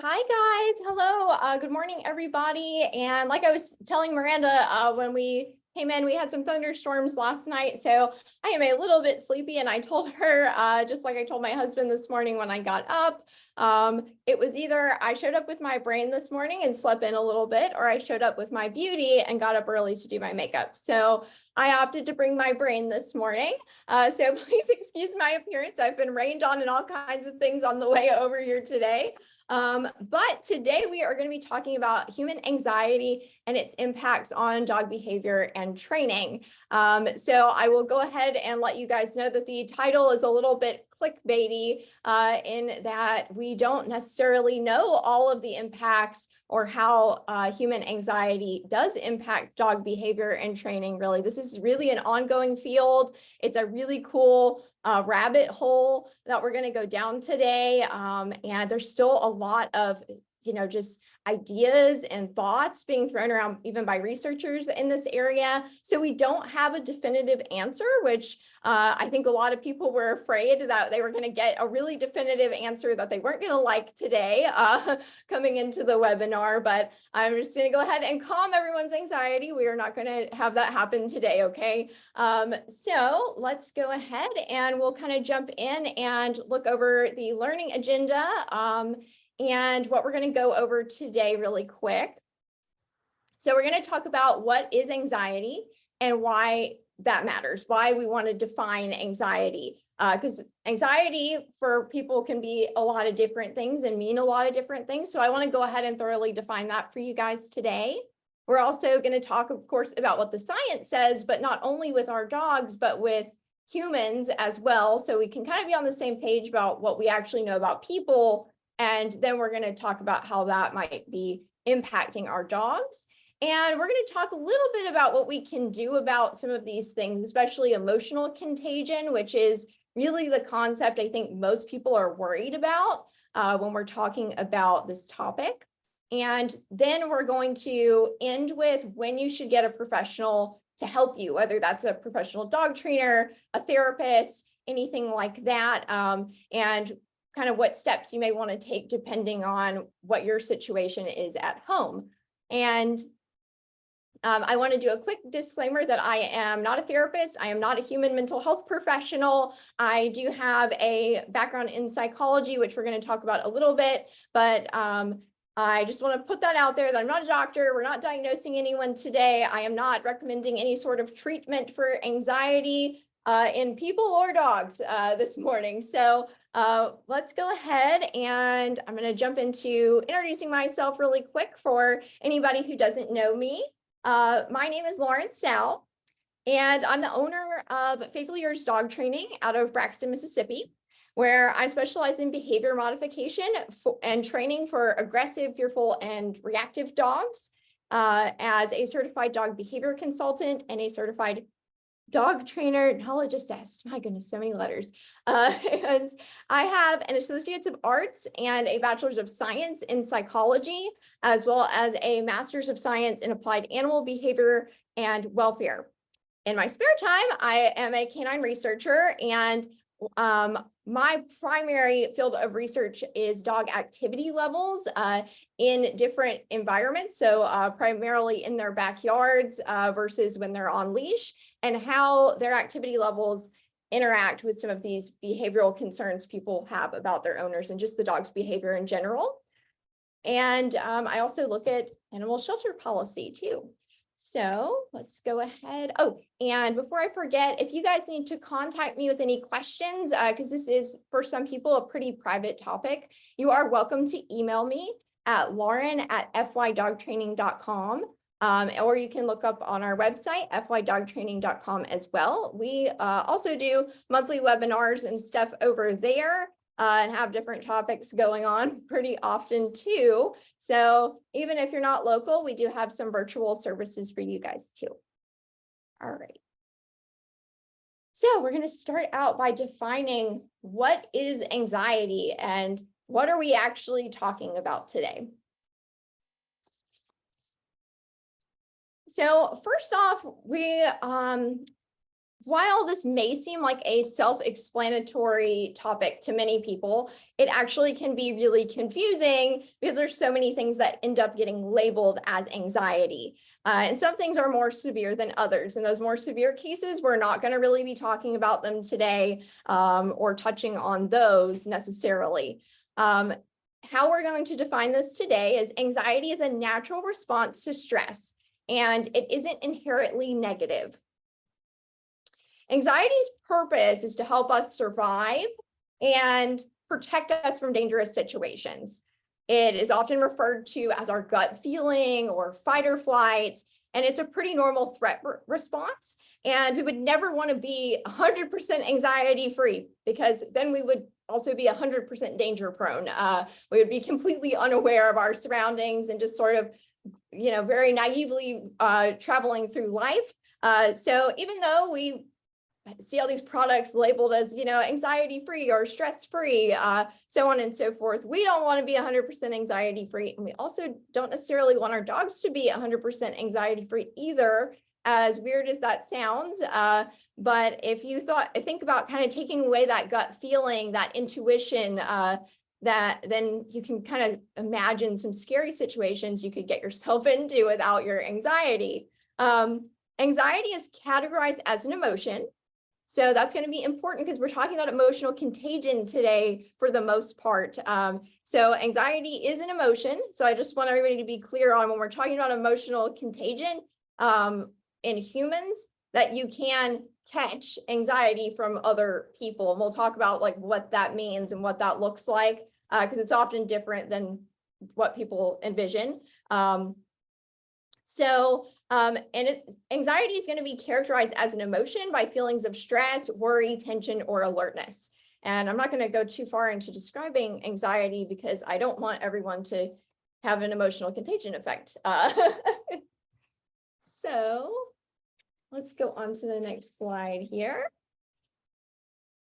Hi guys, hello. Good morning, everybody. And like I was telling Miranda, when we came in, we had some thunderstorms last night, so I am a little bit sleepy. And I told her, just like I told my husband this morning when I got up, it was either I showed up with my brain this morning and slept in a little bit, or I showed up with my beauty and got up early to do my makeup. So I opted to bring my brain this morning. So please excuse my appearance. I've been rained on and all kinds of things on the way over here today. But today we are going to be talking about human anxiety and its impacts on dog behavior and training. So I will go ahead and let you guys know that the title is a little bit clickbaity in that we don't necessarily know all of the impacts or how human anxiety does impact dog behavior and training. Really, this is really an ongoing field. It's a really cool rabbit hole that we're going to go down today. And there's still a lot of, just ideas and thoughts being thrown around even by researchers in this area. So we don't have a definitive answer, which I think a lot of people were afraid that they were going to get a really definitive answer that they weren't going to like today coming into the webinar. But I'm just going to go ahead and calm everyone's anxiety. We are not going to have that happen today, okay? So let's go ahead and we'll kind of jump in and look over the learning agenda. And what we're going to go over today really quick. So we're going to talk about what is anxiety and why that matters, why we want to define anxiety. Because anxiety for people can be a lot of different things and mean a lot of different things. So I want to go ahead and thoroughly define that for you guys today. We're also going to talk, of course, about what the science says, but not only with our dogs, but with humans as well. So we can kind of be on the same page about what we actually know about people. And then we're going to talk about how that might be impacting our dogs. And we're going to talk a little bit about what we can do about some of these things, especially emotional contagion, which is really the concept I think most people are worried about when we're talking about this topic. And then we're going to end with when you should get a professional to help you, whether that's a professional dog trainer, a therapist, anything like that. And kind of what steps you may want to take depending on what your situation is at home. And I want to do a quick disclaimer that I am not a therapist. I am not a human mental health professional. I do have a background in psychology, which we're going to talk about a little bit, but I just want to put that out there that I'm not a doctor. We're not diagnosing anyone today. I am not recommending any sort of treatment for anxiety in people or dogs this morning. So let's go ahead and I'm going to jump into introducing myself really quick for anybody who doesn't know me. My name is Lauren Sal, and I'm the owner of Faithful Years Dog Training out of Braxton, Mississippi, where I specialize in behavior modification and training for aggressive, fearful, and reactive dogs as a certified dog behavior consultant and a certified dog trainer, neurologist. My goodness, so many letters. And I have an Associates of Arts and a Bachelor's of Science in Psychology, as well as a Master's of Science in Applied Animal Behavior and Welfare. In my spare time, I am a canine researcher, and my primary field of research is dog activity levels in different environments. So primarily in their backyards versus when they're on leash, and how their activity levels interact with some of these behavioral concerns people have about their owners and just the dog's behavior in general. And I also look at animal shelter policy too. So let's go ahead. Oh, and before I forget, if you guys need to contact me with any questions, because this is for some people a pretty private topic, you are welcome to email me at lauren@fydogtraining.com. Or you can look up on our website, fydogtraining.com as well. We also do monthly webinars and stuff over there. And have different topics going on pretty often too. So even if you're not local, we do have some virtual services for you guys too. All right. So we're going to start out by defining what is anxiety and what are we actually talking about today. So first off, we while this may seem like a self-explanatory topic to many people, it actually can be really confusing because there's so many things that end up getting labeled as anxiety. And some things are more severe than others. In those more severe cases, we're not going to really be talking about them today or touching on those necessarily. How we're going to define this today is anxiety is a natural response to stress, and it isn't inherently negative. Anxiety's purpose is to help us survive and protect us from dangerous situations. It is often referred to as our gut feeling or fight or flight, and it's a pretty normal threat response. And we would never want to be 100% anxiety free, because then we would also be 100% danger prone. We would be completely unaware of our surroundings and just sort of, very naively traveling through life. So even though we see all these products labeled as, anxiety free or stress free, so on and so forth, we don't want to be 100% anxiety free. And we also don't necessarily want our dogs to be 100% anxiety free either, as weird as that sounds. But if you think about kind of taking away that gut feeling, that intuition, then you can kind of imagine some scary situations you could get yourself into without your anxiety. Anxiety is categorized as an emotion. So that's going to be important because we're talking about emotional contagion today for the most part. So anxiety is an emotion. So I just want everybody to be clear on when we're talking about emotional contagion in humans, that you can catch anxiety from other people. And we'll talk about like what that means and what that looks like, because it's often different than what people envision. Anxiety is going to be characterized as an emotion by feelings of stress, worry, tension, or alertness. And I'm not going to go too far into describing anxiety because I don't want everyone to have an emotional contagion effect. So let's go on to the next slide here.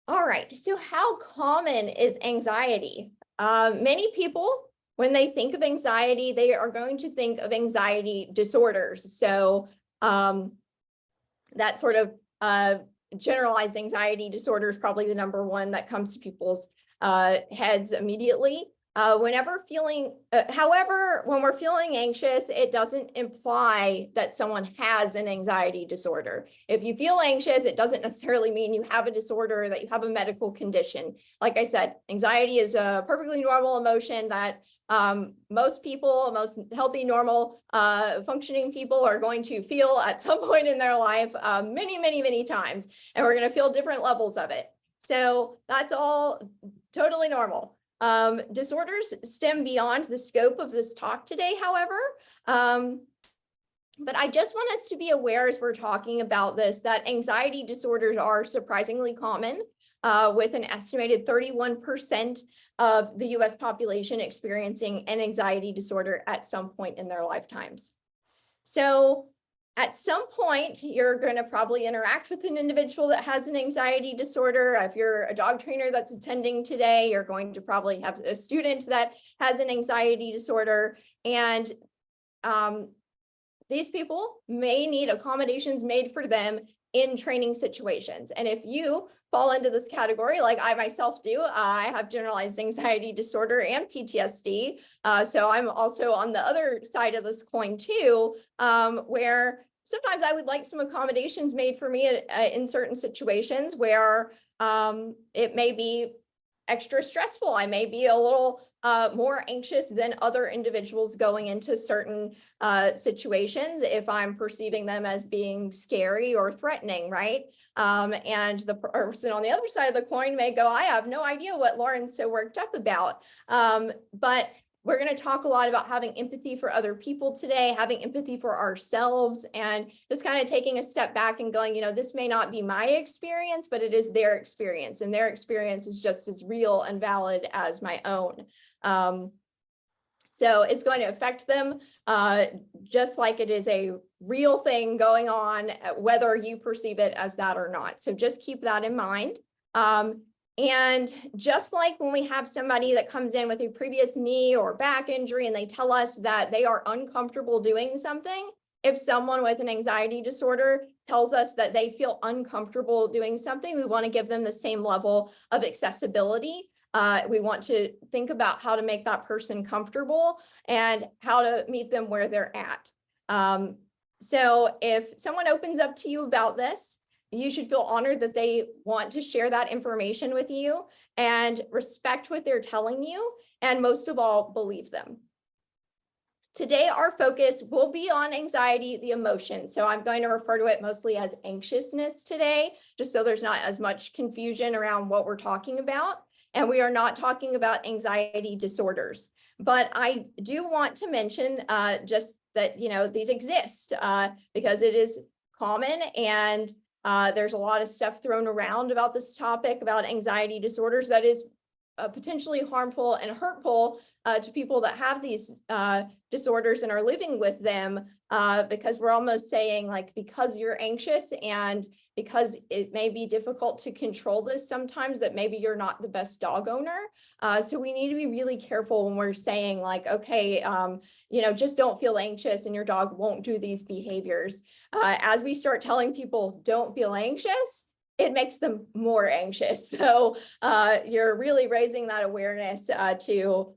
All right, so how common is anxiety? Many people, when they think of anxiety, they are going to think of anxiety disorders. So that sort of generalized anxiety disorder is probably the number one that comes to people's heads immediately. However, when we're feeling anxious, it doesn't imply that someone has an anxiety disorder. If you feel anxious, it doesn't necessarily mean you have a disorder, that you have a medical condition. Like I said, anxiety is a perfectly normal emotion that most people, most healthy, normal, functioning people are going to feel at some point in their life, many, many, many times, and we're going to feel different levels of it. So that's all totally normal. Disorders stem beyond the scope of this talk today, however. But I just want us to be aware as we're talking about this, that anxiety disorders are surprisingly common, with an estimated 31% of the US population experiencing an anxiety disorder at some point in their lifetimes. So at some point, you're going to probably interact with an individual that has an anxiety disorder. If you're a dog trainer that's attending today, you're going to probably have a student that has an anxiety disorder. And these people may need accommodations made for them in training situations. And if you fall into this category, like I myself do, I have generalized anxiety disorder and PTSD. So I'm also on the other side of this coin too, where sometimes I would like some accommodations made for me in certain situations where it may be extra stressful. I may be a little more anxious than other individuals going into certain situations if I'm perceiving them as being scary or threatening, right? And the person on the other side of the coin may go, I have no idea what Lauren's so worked up about. But we're going to talk a lot about having empathy for other people today, having empathy for ourselves, and just kind of taking a step back and going, this may not be my experience, but it is their experience, and their experience is just as real and valid as my own. So it's going to affect them just like it is a real thing going on, whether you perceive it as that or not. So just keep that in mind. And just like when we have somebody that comes in with a previous knee or back injury and they tell us that they are uncomfortable doing something, if someone with an anxiety disorder tells us that they feel uncomfortable doing something, we want to give them the same level of accessibility. We want to think about how to make that person comfortable and how to meet them where they're at. So if someone opens up to you about this, you should feel honored that they want to share that information with you and respect what they're telling you, and most of all, believe them. Today, our focus will be on anxiety, the emotion. So I'm going to refer to it mostly as anxiousness today, just so there's not as much confusion around what we're talking about. And we are not talking about anxiety disorders. But I do want to mention just that, these exist because it is common, and there's a lot of stuff thrown around about this topic about anxiety disorders that is potentially harmful and hurtful to people that have these disorders and are living with them, because we're almost saying, like, because you're anxious and because it may be difficult to control this sometimes, that maybe you're not the best dog owner. So we need to be really careful when we're saying, like, okay, just don't feel anxious and your dog won't do these behaviors. As we start telling people don't feel anxious, it makes them more anxious. So you're really raising that awareness to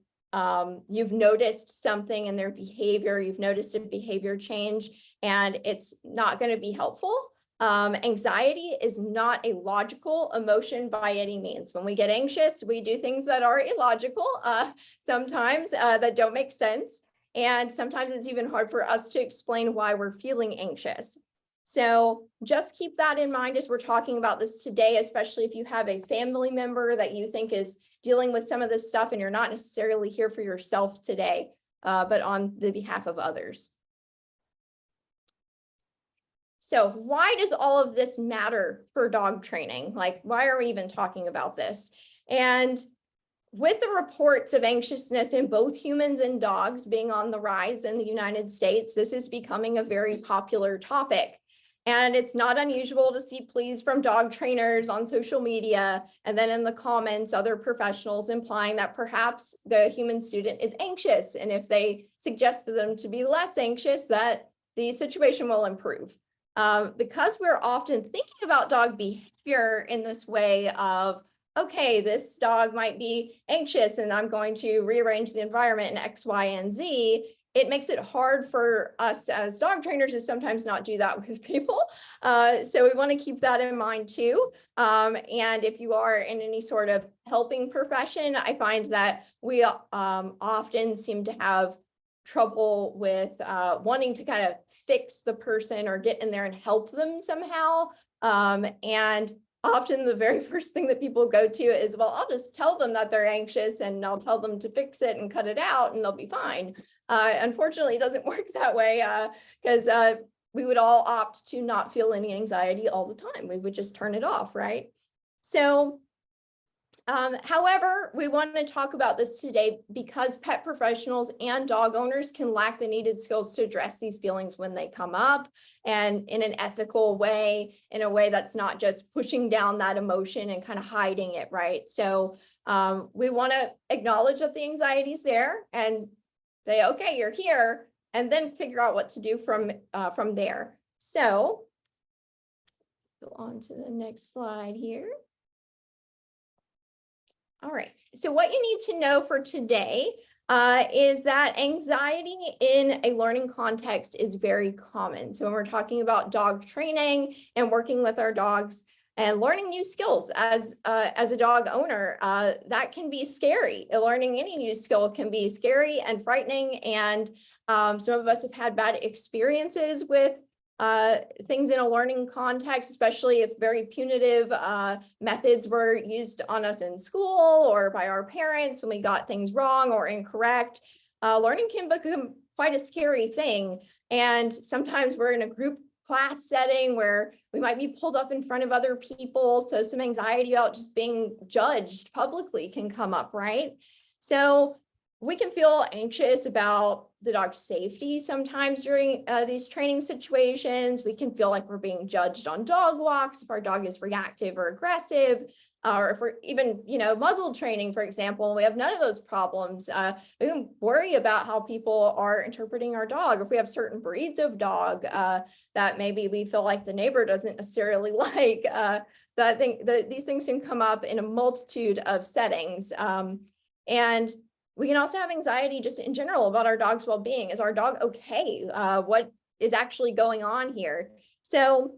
you've noticed something in their behavior, you've noticed a behavior change, and it's not going to be helpful. Anxiety is not a logical emotion by any means. When we get anxious, we do things that are illogical, sometimes that don't make sense. And sometimes it's even hard for us to explain why we're feeling anxious. So just keep that in mind as we're talking about this today, especially if you have a family member that you think is dealing with some of this stuff and you're not necessarily here for yourself today, but on the behalf of others. So why does all of this matter for dog training? Like, why are we even talking about this? And with the reports of anxiousness in both humans and dogs being on the rise in the United States, this is becoming a very popular topic. And it's not unusual to see pleas from dog trainers on social media, and then in the comments, other professionals implying that perhaps the human student is anxious. And if they suggest to them to be less anxious, that the situation will improve. Because we're often thinking about dog behavior in this way of, okay, this dog might be anxious and I'm going to rearrange the environment in X, Y, and Z, it makes it hard for us as dog trainers to sometimes not do that with people. So we want to keep that in mind too. And if you are in any sort of helping profession, I find that we often seem to have trouble with wanting to kind of fix the person or get in there and help them somehow. And often the very first thing that people go to is, well, I'll just tell them that they're anxious and I'll tell them to fix it and cut it out and they'll be fine. Unfortunately, it doesn't work that way because we would all opt to not feel any anxiety all the time. We would just turn it off, right? So however, we want to talk about this today because pet professionals and dog owners can lack the needed skills to address these feelings when they come up, and in an ethical way, in a way that's not just pushing down that emotion and kind of hiding it, right? So we want to acknowledge that the anxiety is there and say, okay, you're here, and then figure out what to do from there. So go on to the next slide here. All right, so what you need to know for today is that anxiety in a learning context is very common. So when we're talking about dog training and working with our dogs and learning new skills as a dog owner, that can be scary. Learning any new skill can be scary and frightening. And some of us have had bad experiences with things in a learning context, especially if very punitive methods were used on us in school or by our parents when we got things wrong or incorrect. Learning can become quite a scary thing. And sometimes we're in a group class setting where we might be pulled up in front of other people. So some anxiety about just being judged publicly can come up, right? So we can feel anxious about the dog's safety sometimes during these training situations. We can feel like we're being judged on dog walks if our dog is reactive or aggressive. or if we're even, muzzle training, for example, and we have none of those problems, we can worry about how people are interpreting our dog. If we have certain breeds of dog that maybe we feel like the neighbor doesn't necessarily like, these things can come up in a multitude of settings. And we can also have anxiety just in general about our dog's well-being. Is our dog okay? What is actually going on here? So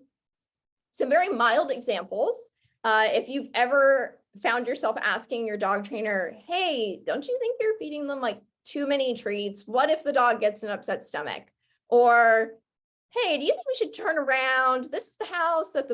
some very mild examples. If you've ever found yourself asking your dog trainer, hey, don't you think you're feeding them like too many treats? What if the dog gets an upset stomach? Or, hey, do you think we should turn around? This is the house that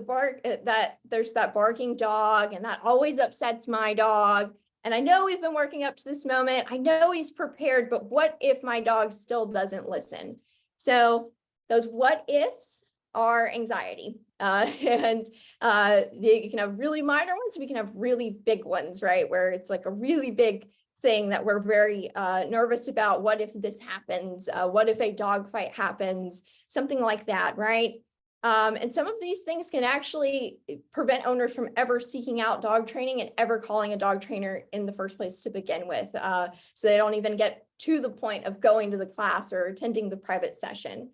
there's that barking dog, and that always upsets my dog. And I know we've been working up to this moment. I know he's prepared, but what if my dog still doesn't listen? So those what ifs are anxiety. You can have really minor ones, we can have really big ones, right? Where it's like a really big thing that we're very nervous about. What if this happens? What if a dog fight happens? Something like that, right? And some of these things can actually prevent owners from ever seeking out dog training and ever calling a dog trainer in the first place to begin with. So they don't even get to the point of going to the class or attending the private session.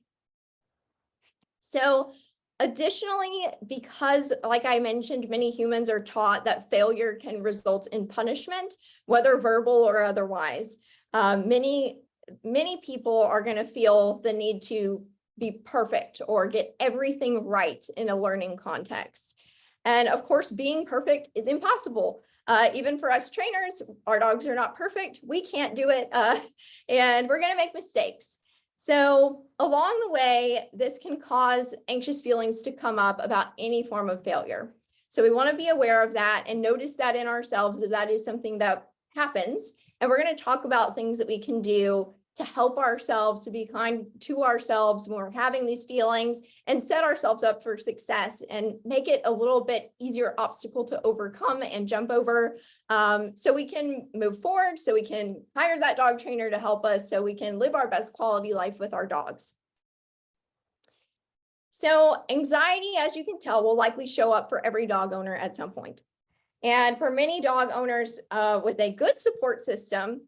So additionally, because like I mentioned, many humans are taught that failure can result in punishment, whether verbal or otherwise. Many people are going to feel the need to be perfect or get everything right in a learning context. And of course, being perfect is impossible. Even for us trainers, our dogs are not perfect. We can't do it. And we're going to make mistakes. So along the way, this can cause anxious feelings to come up about any form of failure. So we want to be aware of that and notice that in ourselves, if that is something that happens. And we're going to talk about things that we can do to help ourselves, to be kind to ourselves when we're having these feelings, and set ourselves up for success and make it a little bit easier obstacle to overcome and jump over, so we can move forward, so we can hire that dog trainer to help us, so we can live our best quality life with our dogs. So anxiety, as you can tell, will likely show up for every dog owner at some point. And for many dog owners with a good support system,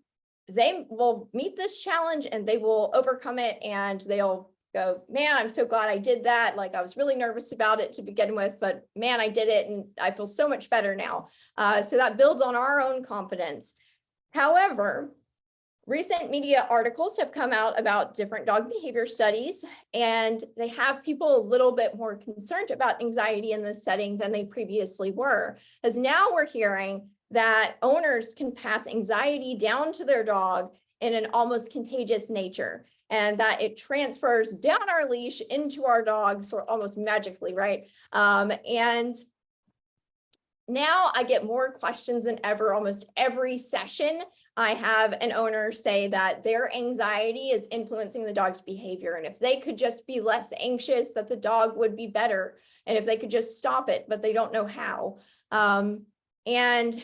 they will meet this challenge and they will overcome it, and they'll go, man, I'm so glad I did that. Like, I was really nervous about it to begin with, but man, I did it and I feel so much better now. So that builds on our own confidence. However, recent media articles have come out about different dog behavior studies, and they have people a little bit more concerned about anxiety in this setting than they previously were. As now we're hearing that owners can pass anxiety down to their dog in an almost contagious nature, and that it transfers down our leash into our dogs or almost magically, right? And now I get more questions than ever. Almost every session, I have an owner say that their anxiety is influencing the dog's behavior. And if they could just be less anxious, that the dog would be better. And if they could just stop it, but they don't know how. And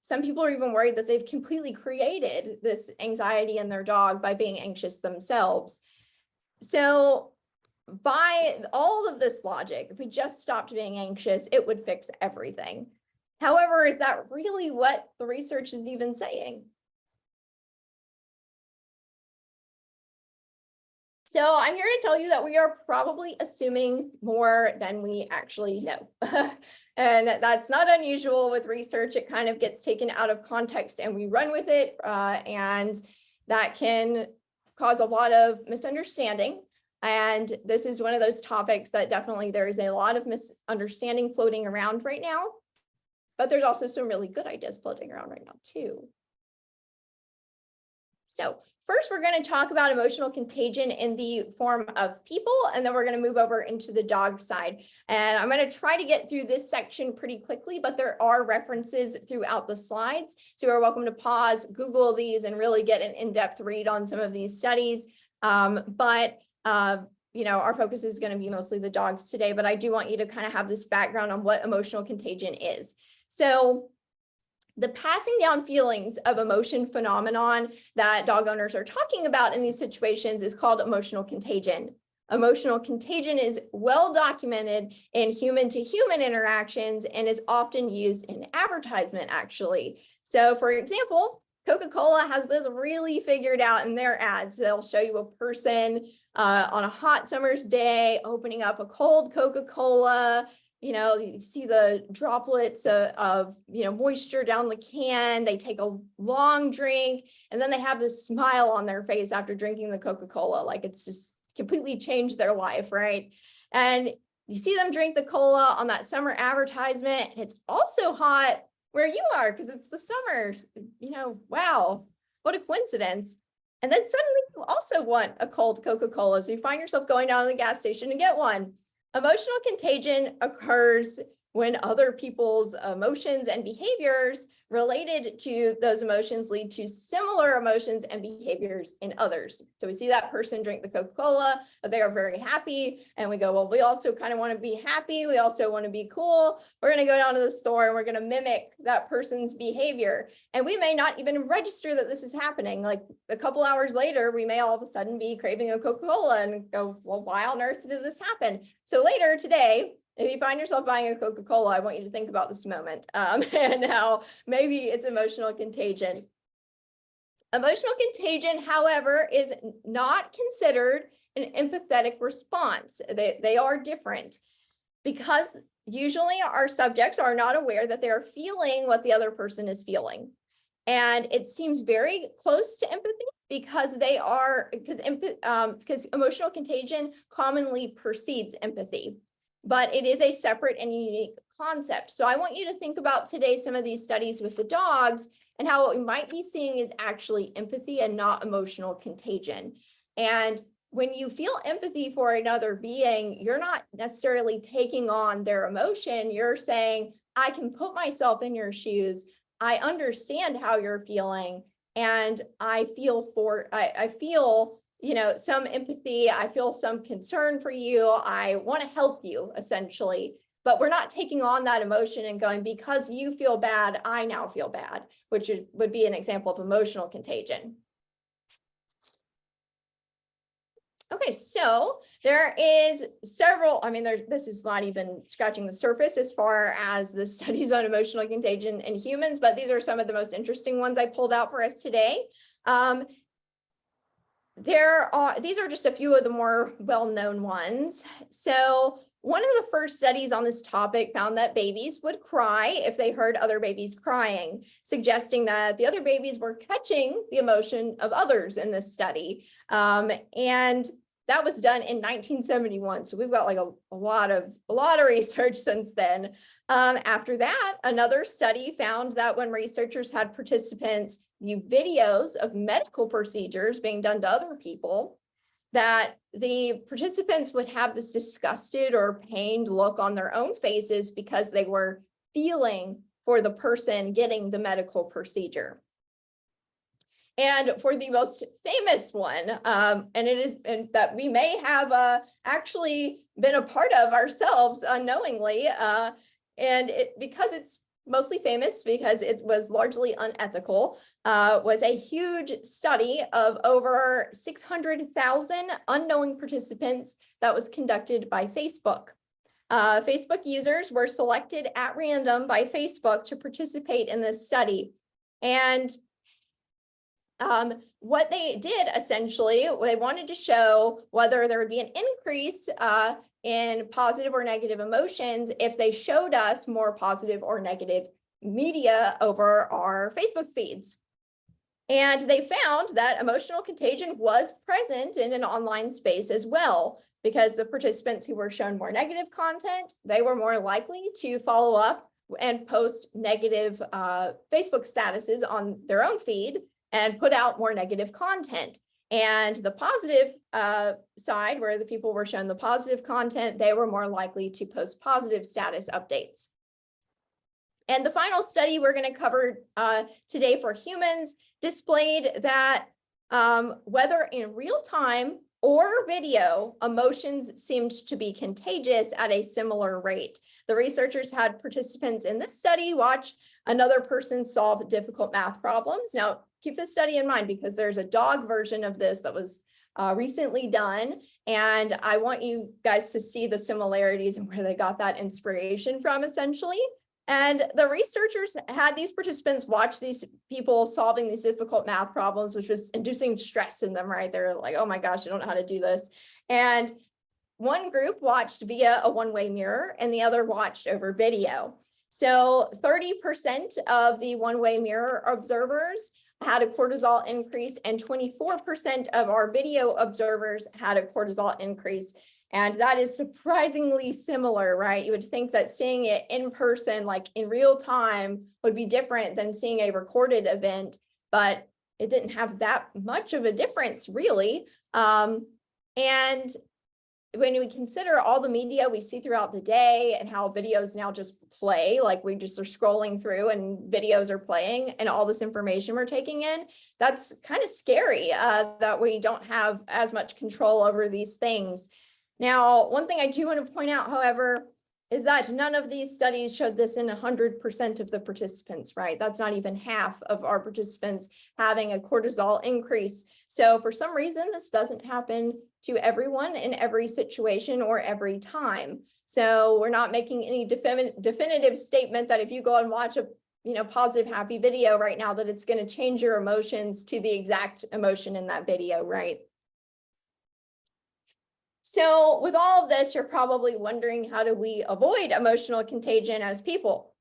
some people are even worried that they've completely created this anxiety in their dog by being anxious themselves. So by all of this logic, if we just stopped being anxious, it would fix everything. However, is that really what the research is even saying? So I'm here to tell you that we are probably assuming more than we actually know. And that's not unusual with research. It kind of gets taken out of context and we run with it. And that can cause a lot of misunderstanding. And this is one of those topics that definitely there is a lot of misunderstanding floating around right now. But there's also some really good ideas floating around right now too. So first, we're going to talk about emotional contagion in the form of people, and then we're going to move over into the dog side. And I'm going to try to get through this section pretty quickly, but there are references throughout the slides. So you're welcome to pause, Google these, and really get an in-depth read on some of these studies. Our focus is going to be mostly the dogs today, but I do want you to kind of have this background on what emotional contagion is. So the passing down feelings of emotion phenomenon that dog owners are talking about in these situations is called emotional contagion. Emotional contagion is well documented in human-to-human interactions and is often used in advertisement, actually. So, for example, Coca-Cola has this really figured out in their ads. They'll show you a person on a hot summer's day opening up a cold Coca-Cola. You see the droplets of moisture down the can. They take a long drink, and then they have this smile on their face after drinking the Coca-Cola, like it's just completely changed their life, right? And you see them drink the cola on that summer advertisement, and it's also hot where you are because it's the summer. Wow, what a coincidence. And then suddenly you also want a cold Coca-Cola, so you find yourself going down to the gas station to get one. Emotional contagion occurs when other people's emotions and behaviors related to those emotions lead to similar emotions and behaviors in others. So we see that person drink the Coca-Cola, they are very happy, and we go, well, we also kind of want to be happy. We also want to be cool. We're going to go down to the store and we're going to mimic that person's behavior. And we may not even register that this is happening. Like a couple hours later, we may all of a sudden be craving a Coca-Cola and go, well, why on earth did this happen? So later today, if you find yourself buying a Coca-Cola, I want you to think about this moment and how maybe it's emotional contagion. Emotional contagion, however, is not considered an empathetic response. They are different because usually our subjects are not aware that they are feeling what the other person is feeling. And it seems very close to empathy because because emotional contagion commonly precedes empathy. But it is a separate and unique concept. So I want you to think about today some of these studies with the dogs and how what we might be seeing is actually empathy and not emotional contagion. And when you feel empathy for another being, you're not necessarily taking on their emotion. You're saying, I can put myself in your shoes. I understand how you're feeling. And I feel some empathy. I feel some concern for you. I want to help you, essentially. But we're not taking on that emotion and going, because you feel bad, I now feel bad, which would be an example of emotional contagion. Okay, so there is several, this is not even scratching the surface as far as the studies on emotional contagion in humans, but these are some of the most interesting ones I pulled out for us today. These are just a few of the more well-known ones. So one of the first studies on this topic found that babies would cry if they heard other babies crying, suggesting that the other babies were catching the emotion of others in this study. And that was done in 1971. So we've got like a lot of research since then. After that, another study found that when researchers had participants view videos of medical procedures being done to other people, that the participants would have this disgusted or pained look on their own faces because they were feeling for the person getting the medical procedure. And for the most famous one, and that we may have actually been a part of ourselves unknowingly, because it's mostly famous because it was largely unethical, was a huge study of over 600,000 unknowing participants that was conducted by Facebook. Facebook users were selected at random by Facebook to participate in this study. And what they did essentially, they wanted to show whether there would be an increase in positive or negative emotions if they showed us more positive or negative media over our Facebook feeds. And they found that emotional contagion was present in an online space as well, because the participants who were shown more negative content, they were more likely to follow up and post negative Facebook statuses on their own feed and put out more negative content. And the positive side, where the people were shown the positive content, they were more likely to post positive status updates. And the final study we're going to cover today for humans displayed that whether in real time or video, emotions seemed to be contagious at a similar rate. The researchers had participants in this study watch another person solve difficult math problems. Now, keep this study in mind because there's a dog version of this that was recently done. And I want you guys to see the similarities and where they got that inspiration from, essentially. And the researchers had these participants watch these people solving these difficult math problems, which was inducing stress in them, right? They're like, oh my gosh, I don't know how to do this. And one group watched via a one-way mirror and the other watched over video. So 30% of the one-way mirror observers had a cortisol increase, and 24% of our video observers had a cortisol increase. And that is surprisingly similar, right? You would think that seeing it in person, like in real time, would be different than seeing a recorded event, but it didn't have that much of a difference, really. And when we consider all the media we see throughout the day and how videos now just play, like we just are scrolling through and videos are playing and all this information we're taking in, that's kind of scary that we don't have as much control over these things. Now, one thing I do want to point out, however, is that none of these studies showed this in 100% of the participants, right? That's not even half of our participants having a cortisol increase. So for some reason, this doesn't happen to everyone in every situation or every time. So we're not making any definitive statement that if you go and watch a positive, happy video right now, that it's going to change your emotions to the exact emotion in that video, right? So with all of this, you're probably wondering, how do we avoid emotional contagion as people?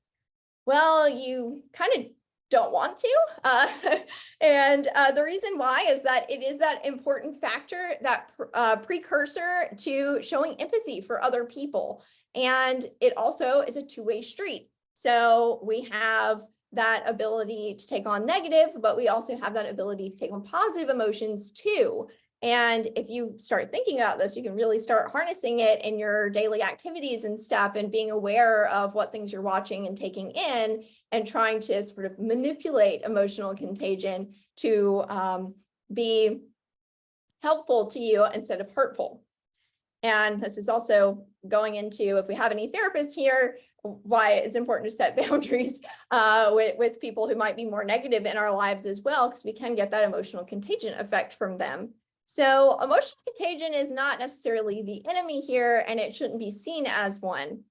Well, you kind of don't want to. And the reason why is that it is that important factor, that precursor to showing empathy for other people. And it also is a two-way street. So we have that ability to take on negative, but we also have that ability to take on positive emotions too. And if you start thinking about this, you can really start harnessing it in your daily activities and stuff, and being aware of what things you're watching and taking in, and trying to sort of manipulate emotional contagion to be helpful to you instead of hurtful. And this is also going into, if we have any therapists here, why it's important to set boundaries with people who might be more negative in our lives as well, because we can get that emotional contagion effect from them. So emotional contagion is not necessarily the enemy here, and it shouldn't be seen as one.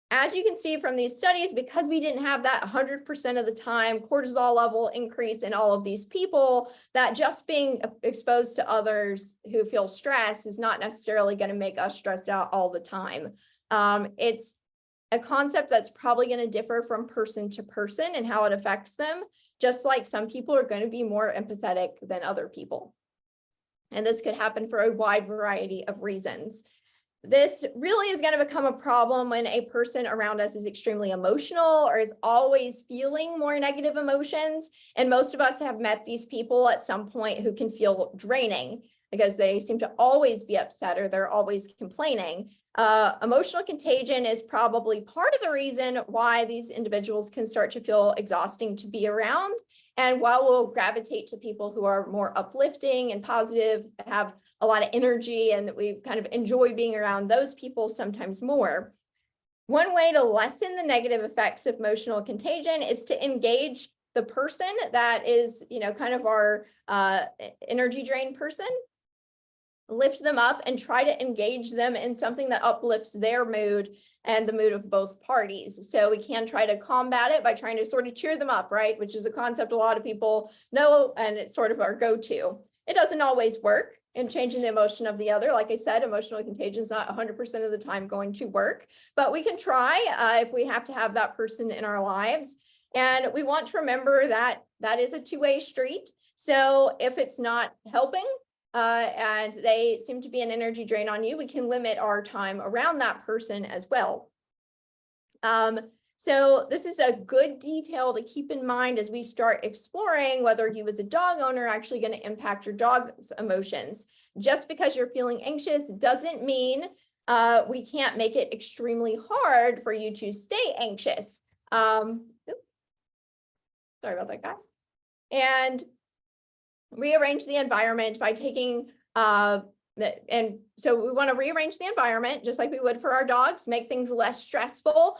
As you can see from these studies, because we didn't have that 100% of the time cortisol level increase in all of these people, that just being exposed to others who feel stress is not necessarily going to make us stressed out all the time. It's a concept that's probably going to differ from person to person and how it affects them, just like some people are going to be more empathetic than other people. And this could happen for a wide variety of reasons. This really is going to become a problem when a person around us is extremely emotional or is always feeling more negative emotions. And most of us have met these people at some point who can feel draining because they seem to always be upset or they're always complaining. Emotional contagion is probably part of the reason why these individuals can start to feel exhausting to be around. And while we'll gravitate to people who are more uplifting and positive, have a lot of energy, and that we kind of enjoy being around those people sometimes more. One way to lessen the negative effects of emotional contagion is to engage the person that is, kind of our energy drain person. Lift them up and try to engage them in something that uplifts their mood and the mood of both parties. So we can try to combat it by trying to sort of cheer them up, right? Which is a concept a lot of people know, and it's sort of our go-to. It doesn't always work in changing the emotion of the other. Like I said, emotional contagion is not 100% of the time going to work, but we can try if we have to have that person in our lives. And we want to remember that that is a two-way street. So if it's not helping, and they seem to be an energy drain on you, we can limit our time around that person as well. So this is a good detail to keep in mind as we start exploring whether you as a dog owner are actually going to impact your dog's emotions. Just because you're feeling anxious doesn't mean we can't make it extremely hard for you to stay anxious. Sorry about that, guys. And rearrange the environment by taking, and so we want to rearrange the environment just like we would for our dogs, make things less stressful,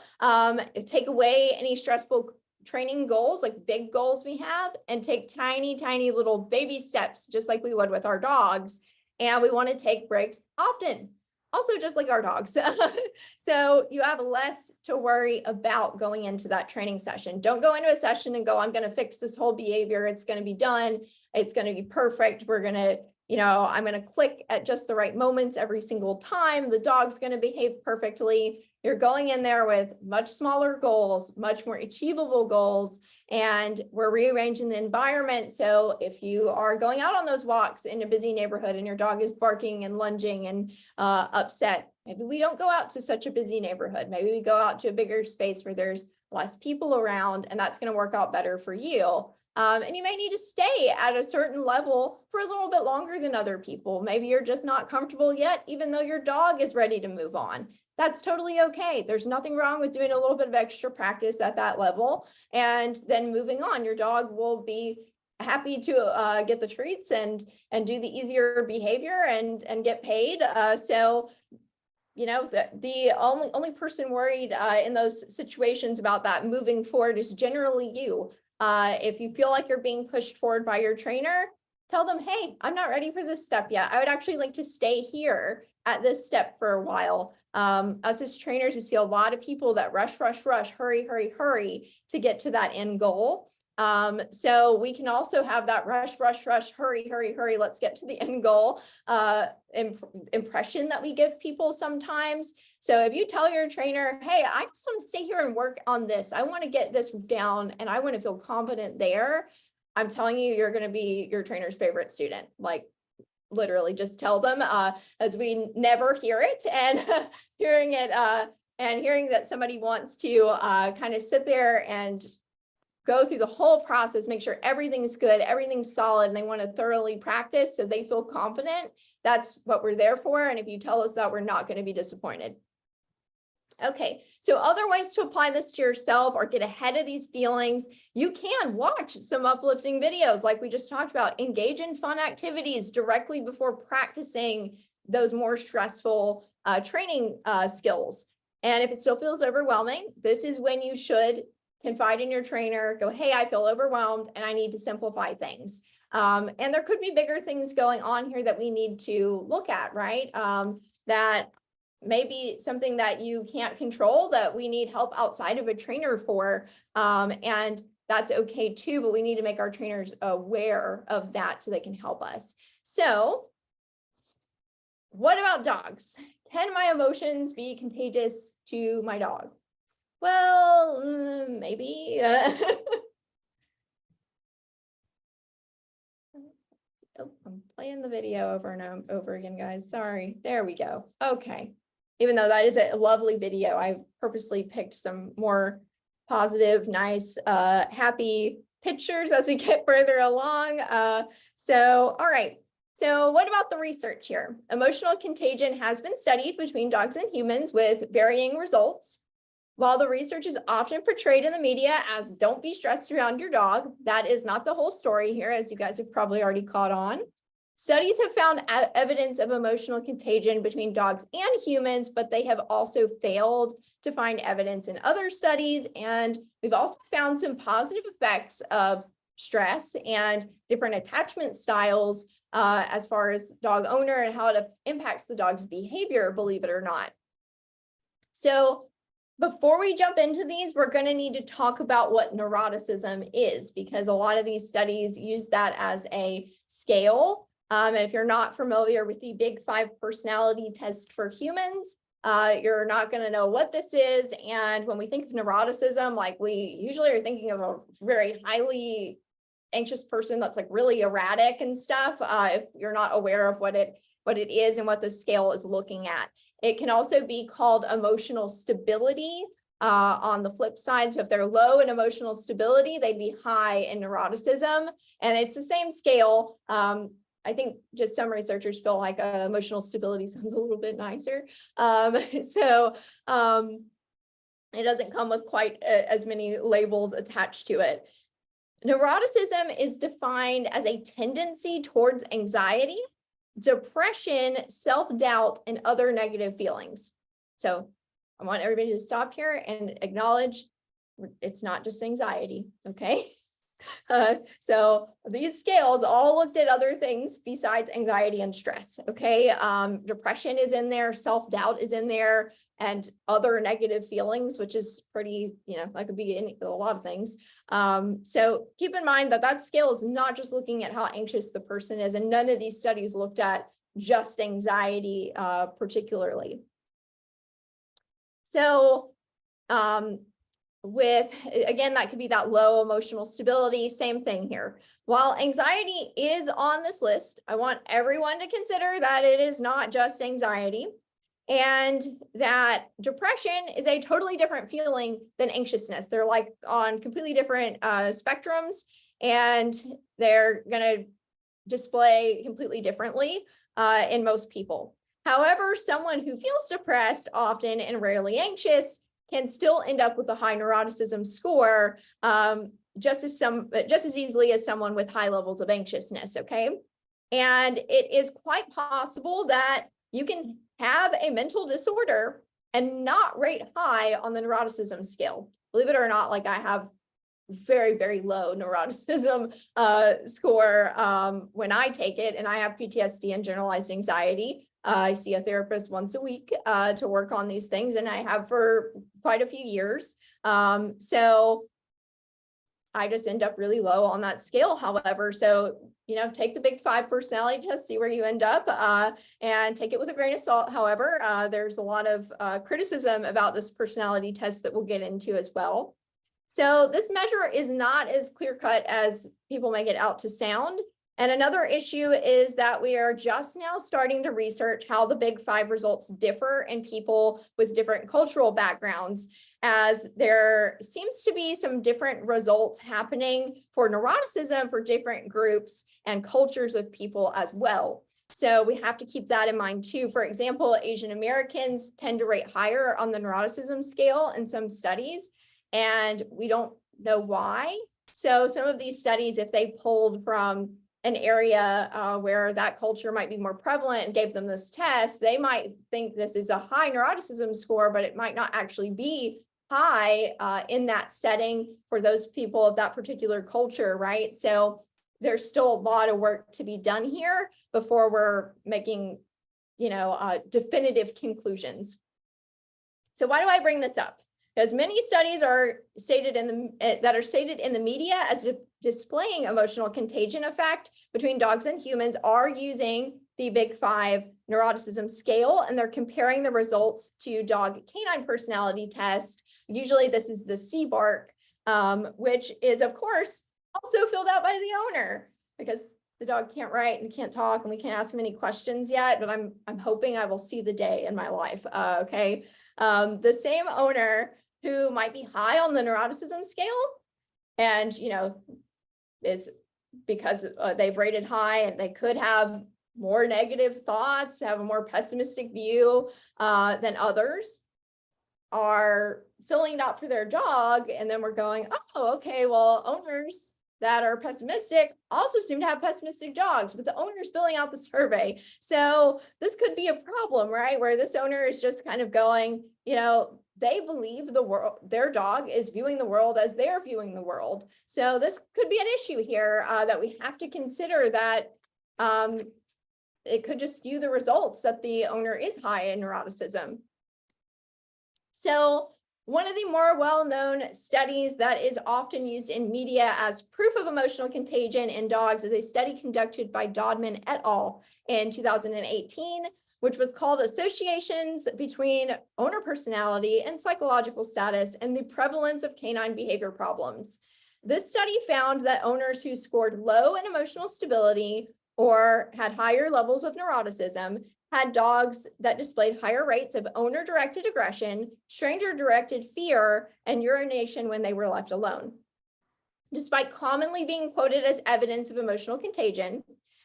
take away any stressful training goals, like big goals we have, and take tiny, tiny little baby steps, just like we would with our dogs. and we want to take breaks often. Also, just like our dogs. So you have less to worry about going into that training session. Don't go into a session and go, I'm going to fix this whole behavior. It's going to be done. It's going to be perfect. We're going to, I'm going to click at just the right moments every single time. The dog's going to behave perfectly. You're going in there with much smaller goals, much more achievable goals, and we're rearranging the environment. So if you are going out on those walks in a busy neighborhood and your dog is barking and lunging and upset, maybe we don't go out to such a busy neighborhood. Maybe we go out to a bigger space where there's less people around, and that's going to work out better for you. And you may need to stay at a certain level for a little bit longer than other people. Maybe you're just not comfortable yet, even though your dog is ready to move on. That's totally okay. There's nothing wrong with doing a little bit of extra practice at that level and then moving on. Your dog will be happy to get the treats and do the easier behavior and get paid. So the only person worried in those situations about that moving forward is generally you. If you feel like you're being pushed forward by your trainer, tell them, hey, I'm not ready for this step yet. I would actually like to stay here at this step for a while. Us as trainers, we see a lot of people that rush, hurry to get to that end goal. So we can also have that rush, hurry, let's get to the end goal impression that we give people sometimes. So if you tell your trainer, hey, I just want to stay here and work on this, I want to get this down and I want to feel confident there, I'm telling you, you're going to be your trainer's favorite student. Like literally just tell them, as we never hear it, and hearing it and hearing that somebody wants to kind of sit there and go through the whole process, make sure everything's good, everything's solid, and they want to thoroughly practice so they feel confident. That's what we're there for. And if you tell us that, we're not going to be disappointed. Okay, so other ways to apply this to yourself or get ahead of these feelings, you can watch some uplifting videos like we just talked about, engage in fun activities directly before practicing those more stressful training skills. And if it still feels overwhelming, this is when you should confide in your trainer, go, hey, I feel overwhelmed and I need to simplify things. And there could be bigger things going on here that we need to look at, right? That maybe something that you can't control that we need help outside of a trainer for. And that's okay too, but we need to make our trainers aware of that so they can help us. So what about dogs? Can my emotions be contagious to my dog? Well, maybe. Oh, I'm playing the video over and over again, guys. Sorry. There we go. Okay. Even though that is a lovely video, I purposely picked some more positive, nice, happy pictures as we get further along. All right. So what about the research here? Emotional contagion has been studied between dogs and humans with varying results. While the research is often portrayed in the media as don't be stressed around your dog, that is not the whole story here, as you guys have probably already caught on. Studies have found evidence of emotional contagion between dogs and humans, but they have also failed to find evidence in other studies. And we've also found some positive effects of stress and different attachment styles as far as dog owner and how it impacts the dog's behavior, believe it or not. So before we jump into these, we're going to need to talk about what neuroticism is, because a lot of these studies use that as a scale. And if you're not familiar with the Big 5 personality test for humans, you're not going to know what this is. And when we think of neuroticism, like we usually are thinking of a very highly anxious person that's like really erratic and stuff. If you're not aware of what it is and what the scale is looking at. It can also be called emotional stability on the flip side. So if they're low in emotional stability, they'd be high in neuroticism. And it's the same scale. I think just some researchers feel like emotional stability sounds a little bit nicer. It doesn't come with quite as many labels attached to it. Neuroticism is defined as a tendency towards anxiety, depression, self-doubt, and other negative feelings. So I want everybody to stop here and acknowledge it's not just anxiety, okay? So these scales all looked at other things besides anxiety and stress. Okay. Depression is in there, self-doubt is in there, and other negative feelings, which is pretty, that could be a lot of things. So keep in mind that that scale is not just looking at how anxious the person is, and none of these studies looked at just anxiety particularly. So again, that could be that low emotional stability, same thing here. While anxiety is on this list, I want everyone to consider that it is not just anxiety, and that depression is a totally different feeling than anxiousness. They're like on completely different spectrums, and they're going to display completely differently in most people. However, someone who feels depressed often and rarely anxious can still end up with a high neuroticism score just as easily as someone with high levels of anxiousness, okay? And it is quite possible that you can have a mental disorder and not rate high on the neuroticism scale. Believe it or not, like I have very, very low neuroticism score when I take it, and I have PTSD and generalized anxiety. I see a therapist once a week to work on these things, and I have for quite a few years. So I just end up really low on that scale, however. So, take the big 5 personality test, see where you end up, and take it with a grain of salt. However, there's a lot of criticism about this personality test that we'll get into as well. So this measure is not as clear-cut as people make it out to sound. And another issue is that we are just now starting to research how the big 5 results differ in people with different cultural backgrounds, as there seems to be some different results happening for neuroticism for different groups and cultures of people as well. So we have to keep that in mind too. For example, Asian Americans tend to rate higher on the neuroticism scale in some studies, and we don't know why. So some of these studies, if they pulled from an area where that culture might be more prevalent and gave them this test, they might think this is a high neuroticism score, but it might not actually be high in that setting for those people of that particular culture, right? So there's still a lot of work to be done here before we're making, definitive conclusions. So why do I bring this up? Because many studies are stated in the media as displaying emotional contagion effect between dogs and humans are using the Big 5 neuroticism scale, and they're comparing the results to dog canine personality test. Usually this is the CBARC, which is of course also filled out by the owner, because the dog can't write and can't talk and we can't ask him any questions yet, but I'm hoping I will see the day in my life. Okay. The same owner who might be high on the neuroticism scale and, is because they've rated high and they could have more negative thoughts, have a more pessimistic view than others, are filling it out for their dog. And then we're going, oh, okay, well, owners that are pessimistic also seem to have pessimistic dogs, but the owner's filling out the survey. So this could be a problem, right? Where this owner is just kind of going, they believe their dog is viewing the world as they're viewing the world. So this could be an issue here that we have to consider, that it could just skew the results that the owner is high in neuroticism. So one of the more well-known studies that is often used in media as proof of emotional contagion in dogs is a study conducted by Dodman et al. In 2018, which was called Associations Between Owner Personality and Psychological Status and the Prevalence of Canine Behavior Problems. This study found that owners who scored low in emotional stability or had higher levels of neuroticism had dogs that displayed higher rates of owner-directed aggression, stranger-directed fear, and urination when they were left alone. Despite commonly being quoted as evidence of emotional contagion,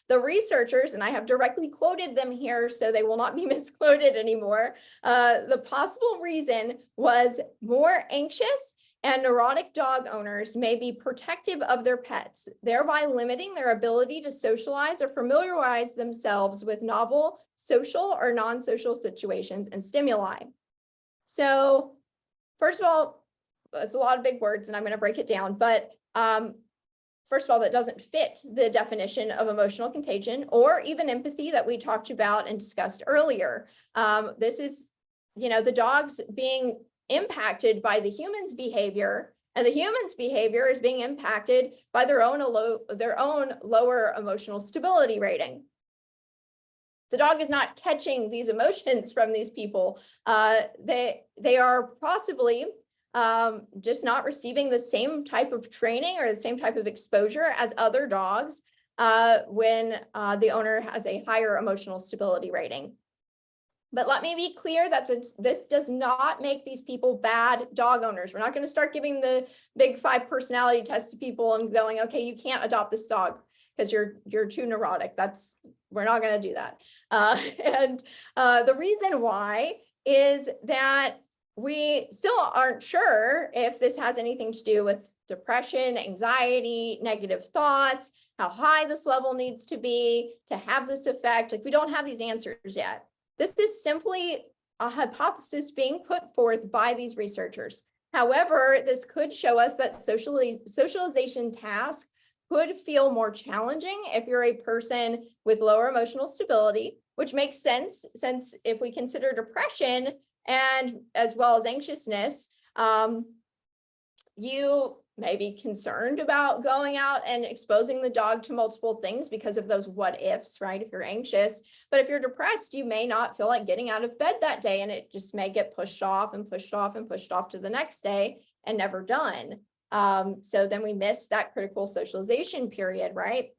the researchers, and I have directly quoted them here so they will not be misquoted anymore, the possible reason was more anxious and neurotic dog owners may be protective of their pets, thereby limiting their ability to socialize or familiarize themselves with novel social or non-social situations and stimuli. So first of all, it's a lot of big words and I'm going to break it down, but first of all, that doesn't fit the definition of emotional contagion or even empathy that we talked about and discussed earlier. This is, the dogs being impacted by the human's behavior, and the human's behavior is being impacted by their own lower emotional stability rating. The dog is not catching these emotions from these people. They are possibly just not receiving the same type of training or the same type of exposure as other dogs when the owner has a higher emotional stability rating. But let me be clear that this does not make these people bad dog owners. We're not going to start giving the big 5 personality test to people and going, okay, you can't adopt this dog because you're too neurotic. We're not going to do that. The reason why is that we still aren't sure if this has anything to do with depression, anxiety, negative thoughts, how high this level needs to be to have this effect. Like, we don't have these answers yet. This is simply a hypothesis being put forth by these researchers. However, this could show us that socialization tasks could feel more challenging if you're a person with lower emotional stability, which makes sense since if we consider depression and as well as anxiousness, you may be concerned about going out and exposing the dog to multiple things because of those what ifs, right? If you're anxious, but if you're depressed, you may not feel like getting out of bed that day, and it just may get pushed off and pushed off and pushed off to the next day and never done. So then we miss that critical socialization period, right?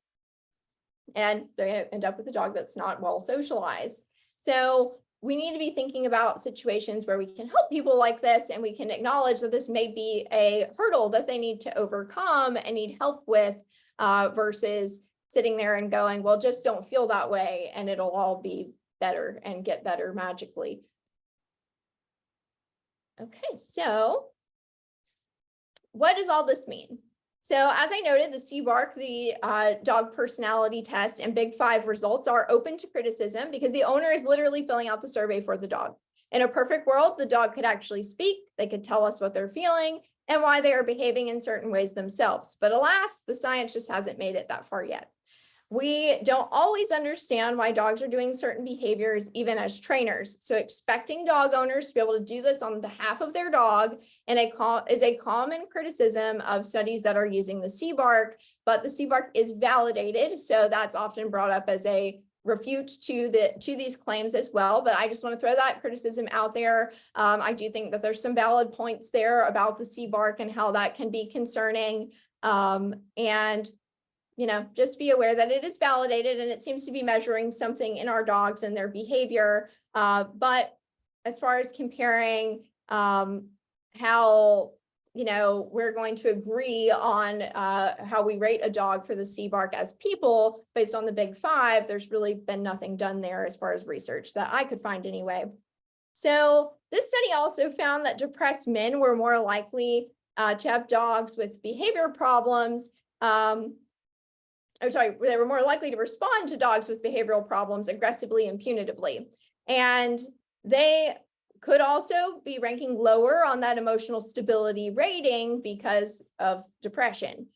And they end up with a dog that's not well socialized. So we need to be thinking about situations where we can help people like this, and we can acknowledge that this may be a hurdle that they need to overcome and need help with, versus sitting there and going, well, just don't feel that way and it'll all be better and get better magically. Okay, so what does all this mean? So as I noted, the CBARC, the dog personality test, and Big 5 results are open to criticism because the owner is literally filling out the survey for the dog. In a perfect world, the dog could actually speak. They could tell us what they're feeling and why they are behaving in certain ways themselves. But alas, the science just hasn't made it that far yet. We don't always understand why dogs are doing certain behaviors, even as trainers. So expecting dog owners to be able to do this on behalf of their dog is a common criticism of studies that are using the CBARC, but the CBARC is validated. So that's often brought up as a refute to these claims as well. But I just want to throw that criticism out there. I do think that there's some valid points there about the CBARC and how that can be concerning. And just be aware that it is validated and it seems to be measuring something in our dogs and their behavior. But as far as comparing how, we're going to agree on how we rate a dog for the CBARC as people based on the Big 5, there's really been nothing done there as far as research that I could find anyway. So this study also found that depressed men were more likely to have dogs with behavior problems. They were more likely to respond to dogs with behavioral problems aggressively and punitively. And they could also be ranking lower on that emotional stability rating because of depression.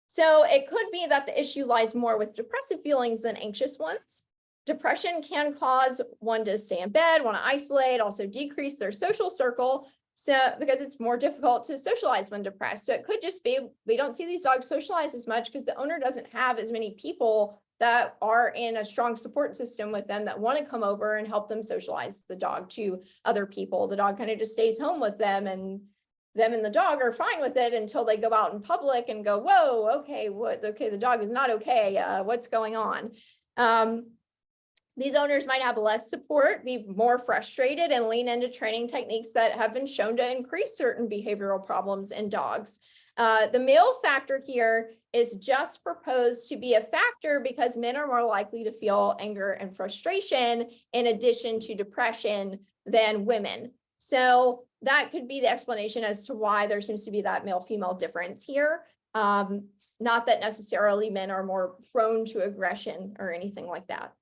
So it could be that the issue lies more with depressive feelings than anxious ones. Depression can cause one to stay in bed, want to isolate, also decrease their social circle. So because it's more difficult to socialize when depressed. So it could just be, we don't see these dogs socialize as much because the owner doesn't have as many people that are in a strong support system with them that want to come over and help them socialize the dog to other people. The dog kind of just stays home with them, and them and the dog are fine with it until they go out in public and go, whoa, okay, the dog is not okay. What's going on? These owners might have less support, be more frustrated, and lean into training techniques that have been shown to increase certain behavioral problems in dogs. The male factor here is just proposed to be a factor because men are more likely to feel anger and frustration in addition to depression than women. So that could be the explanation as to why there seems to be that male-female difference here. Not that necessarily men are more prone to aggression or anything like that.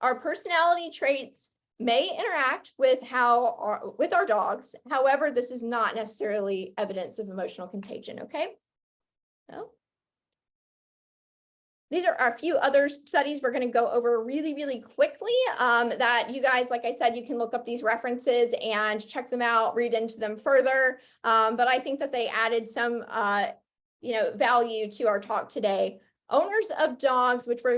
Our personality traits may interact with our dogs. However, this is not necessarily evidence of emotional contagion, okay? So these are a few other studies we're going to go over really, really quickly that you guys, like I said, you can look up these references and check them out, read into them further. But I think that they added some, value to our talk today. Owners of dogs which were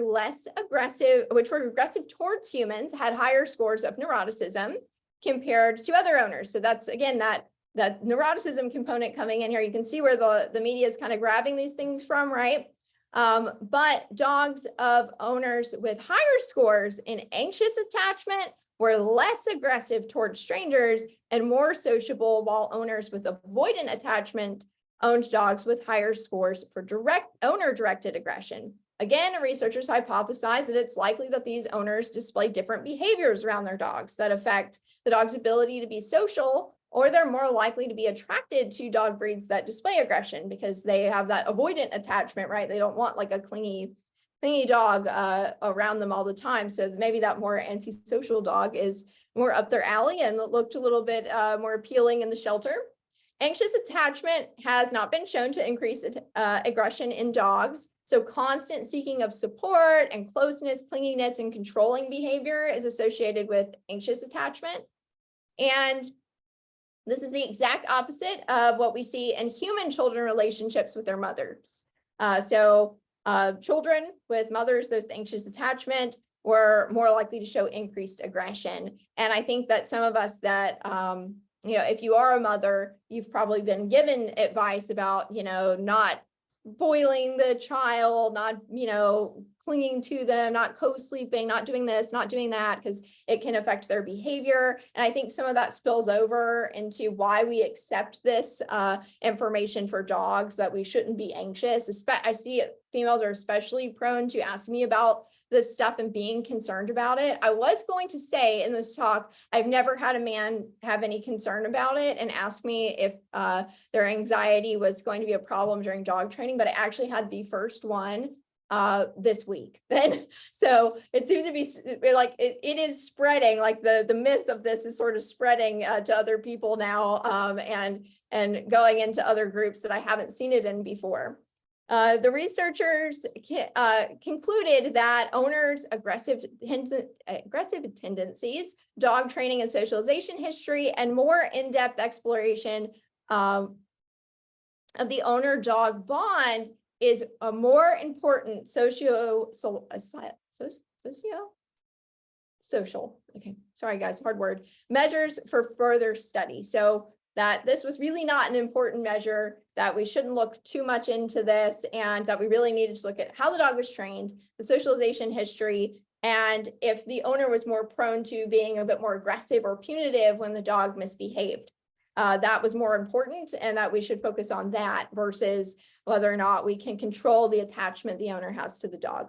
aggressive towards humans had higher scores of neuroticism compared to other owners. So that's, again, that neuroticism component coming in here. You can see where the media is kind of grabbing these things from, right? But dogs of owners with higher scores in anxious attachment were less aggressive towards strangers and more sociable, while owners with avoidant attachment owned dogs with higher scores for owner-directed aggression. Again, researchers hypothesize that it's likely that these owners display different behaviors around their dogs that affect the dog's ability to be social, or they're more likely to be attracted to dog breeds that display aggression because they have that avoidant attachment, right? They don't want like a clingy dog around them all the time. So maybe that more antisocial dog is more up their alley and looked a little bit more appealing in the shelter. Anxious attachment has not been shown to increase aggression in dogs. So constant seeking of support and closeness, clinginess, and controlling behavior is associated with anxious attachment. And this is the exact opposite of what we see in human children relationships with their mothers. Children with mothers with anxious attachment were more likely to show increased aggression. And I think that some of us that, if you are a mother, you've probably been given advice about, not spoiling the child, not, clinging to them, not co-sleeping, not doing this, not doing that, because it can affect their behavior. And I think some of that spills over into why we accept this information for dogs, that we shouldn't be anxious. I see it, females are especially prone to ask me about this stuff and being concerned about it. I was going to say in this talk, I've never had a man have any concern about it and ask me if their anxiety was going to be a problem during dog training, but I actually had the first one this week. Then so it seems to be like it is spreading, like the myth of this is sort of spreading to other people now, and going into other groups that I haven't seen it in before. The researchers concluded that owners' aggressive tendencies, dog training and socialization history, and more in-depth exploration of the owner-dog bond is a more important social, okay, sorry guys, hard word, measures for further study. So that this was really not an important measure, that we shouldn't look too much into this, and that we really needed to look at how the dog was trained, the socialization history, and if the owner was more prone to being a bit more aggressive or punitive when the dog misbehaved. That was more important, and that we should focus on that versus whether or not we can control the attachment the owner has to the dog.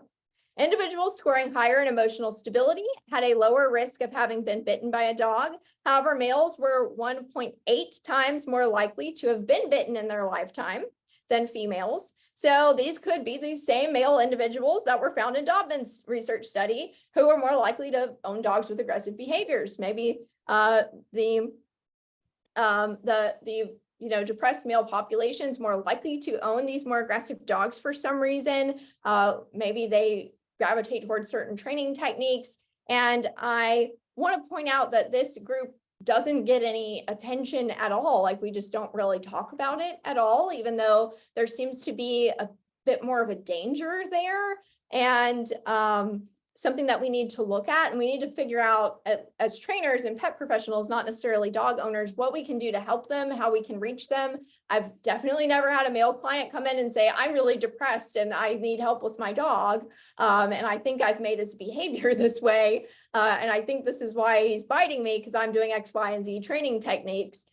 Individuals scoring higher in emotional stability had a lower risk of having been bitten by a dog. However, males were 1.8 times more likely to have been bitten in their lifetime than females. So these could be the same male individuals that were found in Dobbin's research study who were more likely to own dogs with aggressive behaviors. Maybe depressed male populations more likely to own these more aggressive dogs for some reason. Maybe they gravitate towards certain training techniques. And I want to point out that this group doesn't get any attention at all. Like, we just don't really talk about it at all, even though there seems to be a bit more of a danger there, and something that we need to look at, and we need to figure out as trainers and pet professionals, not necessarily dog owners, what we can do to help them, how we can reach them. I've definitely never had a male client come in and say, I'm really depressed and I need help with my dog. And I think I've made his behavior this way. And I think this is why he's biting me, because I'm doing X, Y, and Z training techniques.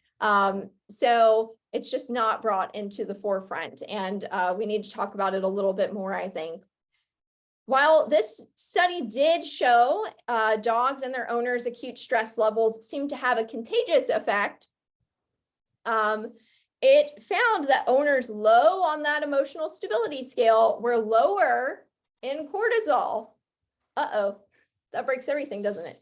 So it's just not brought into the forefront, and we need to talk about it a little bit more, I think. While this study did show dogs and their owners' acute stress levels seem to have a contagious effect, it found that owners low on that emotional stability scale were lower in cortisol. Uh-oh, that breaks everything, doesn't it?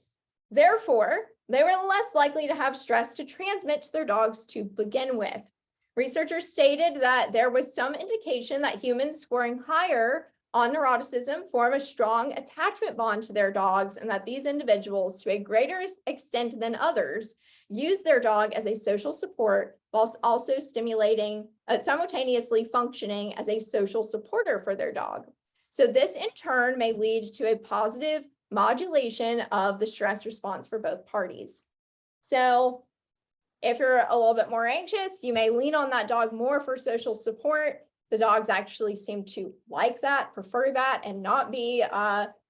Therefore, they were less likely to have stress to transmit to their dogs to begin with. Researchers stated that there was some indication that humans scoring higher on neuroticism form a strong attachment bond to their dogs, and that these individuals, to a greater extent than others, use their dog as a social support whilst also simultaneously functioning as a social supporter for their dog. So this in turn may lead to a positive modulation of the stress response for both parties. So if you're a little bit more anxious, you may lean on that dog more for social support. The dogs actually seem to like that, prefer that, and not be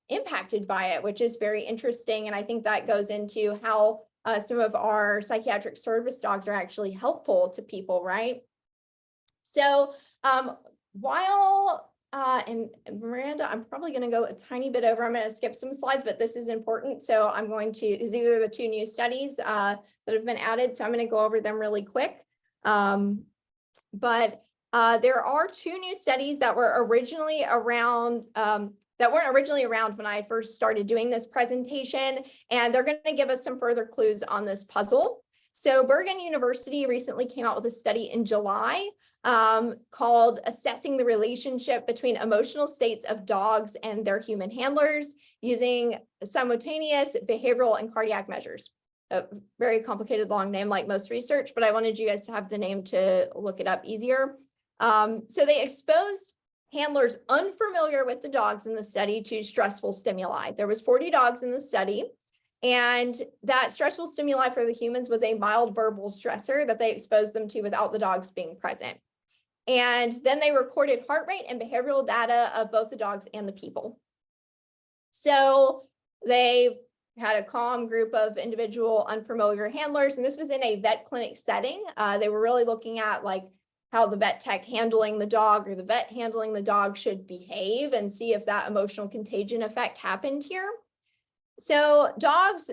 impacted by it, which is very interesting. And I think that goes into how some of our psychiatric service dogs are actually helpful to people, right? So and Miranda, I'm probably going to go a tiny bit over. I'm going to skip some slides, but this is important. So I'm going to, is either the two new studies that have been added. So I'm going to go over them really quick. But there are two new studies that were originally around, that weren't originally around when I first started doing this presentation, and they're going to give us some further clues on this puzzle. So Bergen University recently came out with a study in July called Assessing the Relationship Between Emotional States of Dogs and Their Human Handlers Using Simultaneous Behavioral and Cardiac Measures. A very complicated long name like most research, but I wanted you guys to have the name to look it up easier. So they exposed handlers unfamiliar with the dogs in the study to stressful stimuli. There was 40 dogs in the study, and that stressful stimuli for the humans was a mild verbal stressor that they exposed them to without the dogs being present. And then they recorded heart rate and behavioral data of both the dogs and the people. So they had a calm group of individual unfamiliar handlers, and this was in a vet clinic setting. They were really looking at like how the vet tech handling the dog or the vet handling the dog should behave and see if that emotional contagion effect happened here. So dogs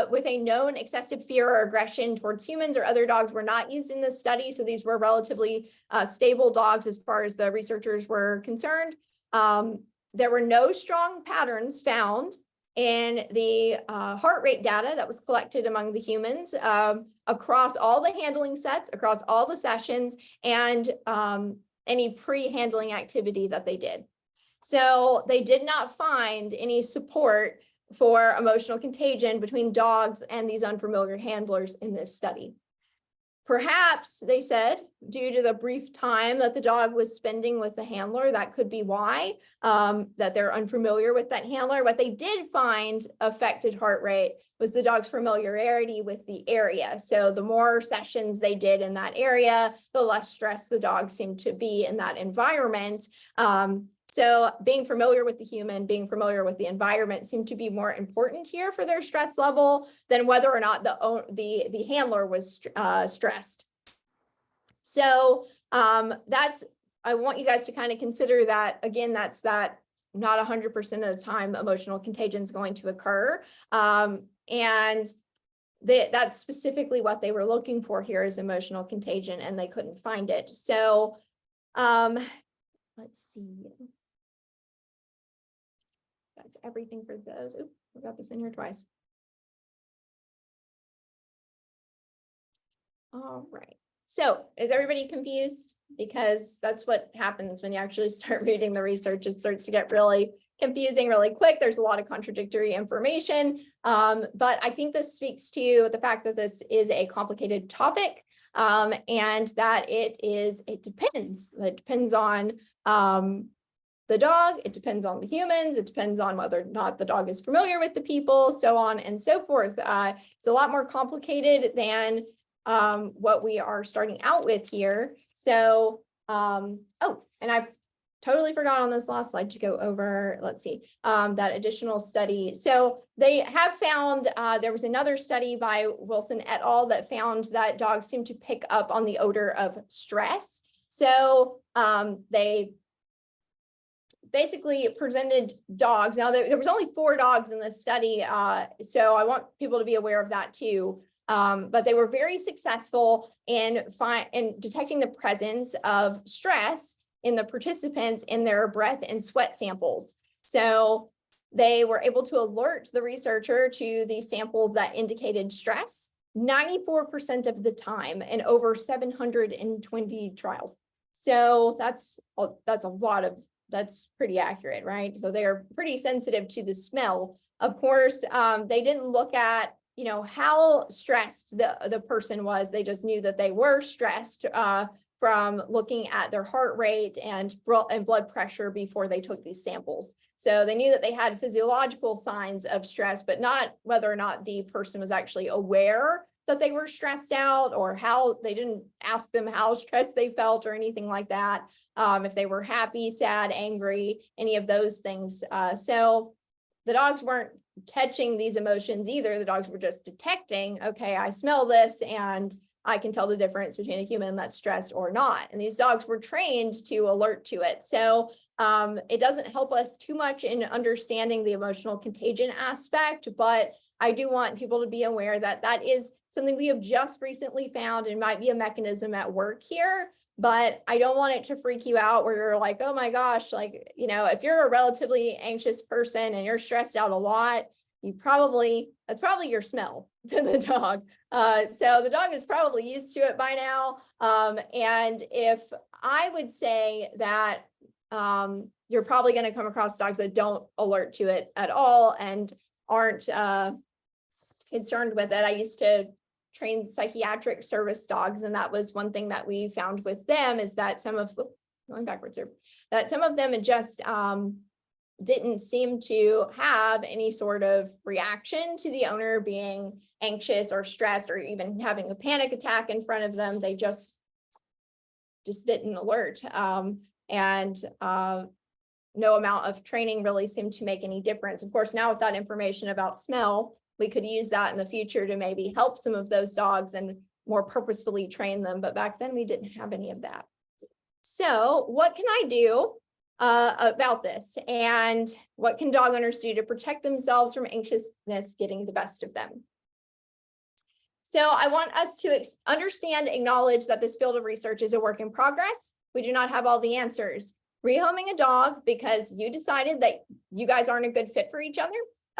with a known excessive fear or aggression towards humans or other dogs were not used in this study. So these were relatively stable dogs as far as the researchers were concerned. There were no strong patterns found in the heart rate data that was collected among the humans across all the handling sets, across all the sessions, and any pre-handling activity that they did. So they did not find any support for emotional contagion between dogs and these unfamiliar handlers in this study. Perhaps, they said, due to the brief time that the dog was spending with the handler, that could be why, that they're unfamiliar with that handler. What they did find affected heart rate was the dog's familiarity with the area. So the more sessions they did in that area, the less stressed the dog seemed to be in that environment. So being familiar with the human, being familiar with the environment seemed to be more important here for their stress level than whether or not the handler was stressed. So I want you guys to kind of consider that, again, that's that not 100% of the time emotional contagion is going to occur. And that's specifically what they were looking for here is emotional contagion, and they couldn't find it. So let's see. That's everything for those. Oops, I got this in here twice. All right. So is everybody confused? Because that's what happens when you actually start reading the research. It starts to get really confusing really quick. There's a lot of contradictory information. But I think this speaks to the fact that this is a complicated topic, and that it depends. It depends on the dog, it depends on the humans, it depends on whether or not the dog is familiar with the people, so on and so forth. It's a lot more complicated than what we are starting out with here. So, oh, and I've totally forgot on this last slide to go over, let's see, that additional study. So they have found, there was another study by Wilson et al. That found that dogs seem to pick up on the odor of stress. So they basically presented dogs. Now there was only 4 dogs in this study, so I want people to be aware of that too. But they were very successful in detecting the presence of stress in the participants in their breath and sweat samples. So they were able to alert the researcher to the samples that indicated stress 94% of the time in over 720 trials. So that's a lot of that's pretty accurate, right? So they're pretty sensitive to the smell. Of course, they didn't look at, you know, how stressed the person was. They just knew that they were stressed from looking at their heart rate and blood pressure before they took these samples. So they knew that they had physiological signs of stress, but not whether or not the person was actually aware that they were stressed out, or how they didn't ask them how stressed they felt or anything like that. If they were happy, sad, angry, any of those things. So the dogs weren't catching these emotions either. The dogs were just detecting, okay, I smell this and I can tell the difference between a human that's stressed or not. And these dogs were trained to alert to it. So it doesn't help us too much in understanding the emotional contagion aspect, but I do want people to be aware that that is something we have just recently found and might be a mechanism at work here. But I don't want it to freak you out where you're like, oh my gosh, like, you know, if you're a relatively anxious person and you're stressed out a lot, that's probably your smell to the dog. So the dog is probably used to it by now. And if I would say that you're probably going to come across dogs that don't alert to it at all and aren't concerned with it. I used to train psychiatric service dogs, and that was one thing that we found with them is that going backwards here, that some of them just didn't seem to have any sort of reaction to the owner being anxious or stressed or even having a panic attack in front of them. They just didn't alert. No amount of training really seemed to make any difference. Of course, now with that information about smell, we could use that in the future to maybe help some of those dogs and more purposefully train them. But back then we didn't have any of that. So what can I do about this? And what can dog owners do to protect themselves from anxiousness getting the best of them? So I want us to understand, acknowledge that this field of research is a work in progress. We do not have all the answers. Rehoming a dog because you decided that you guys aren't a good fit for each other.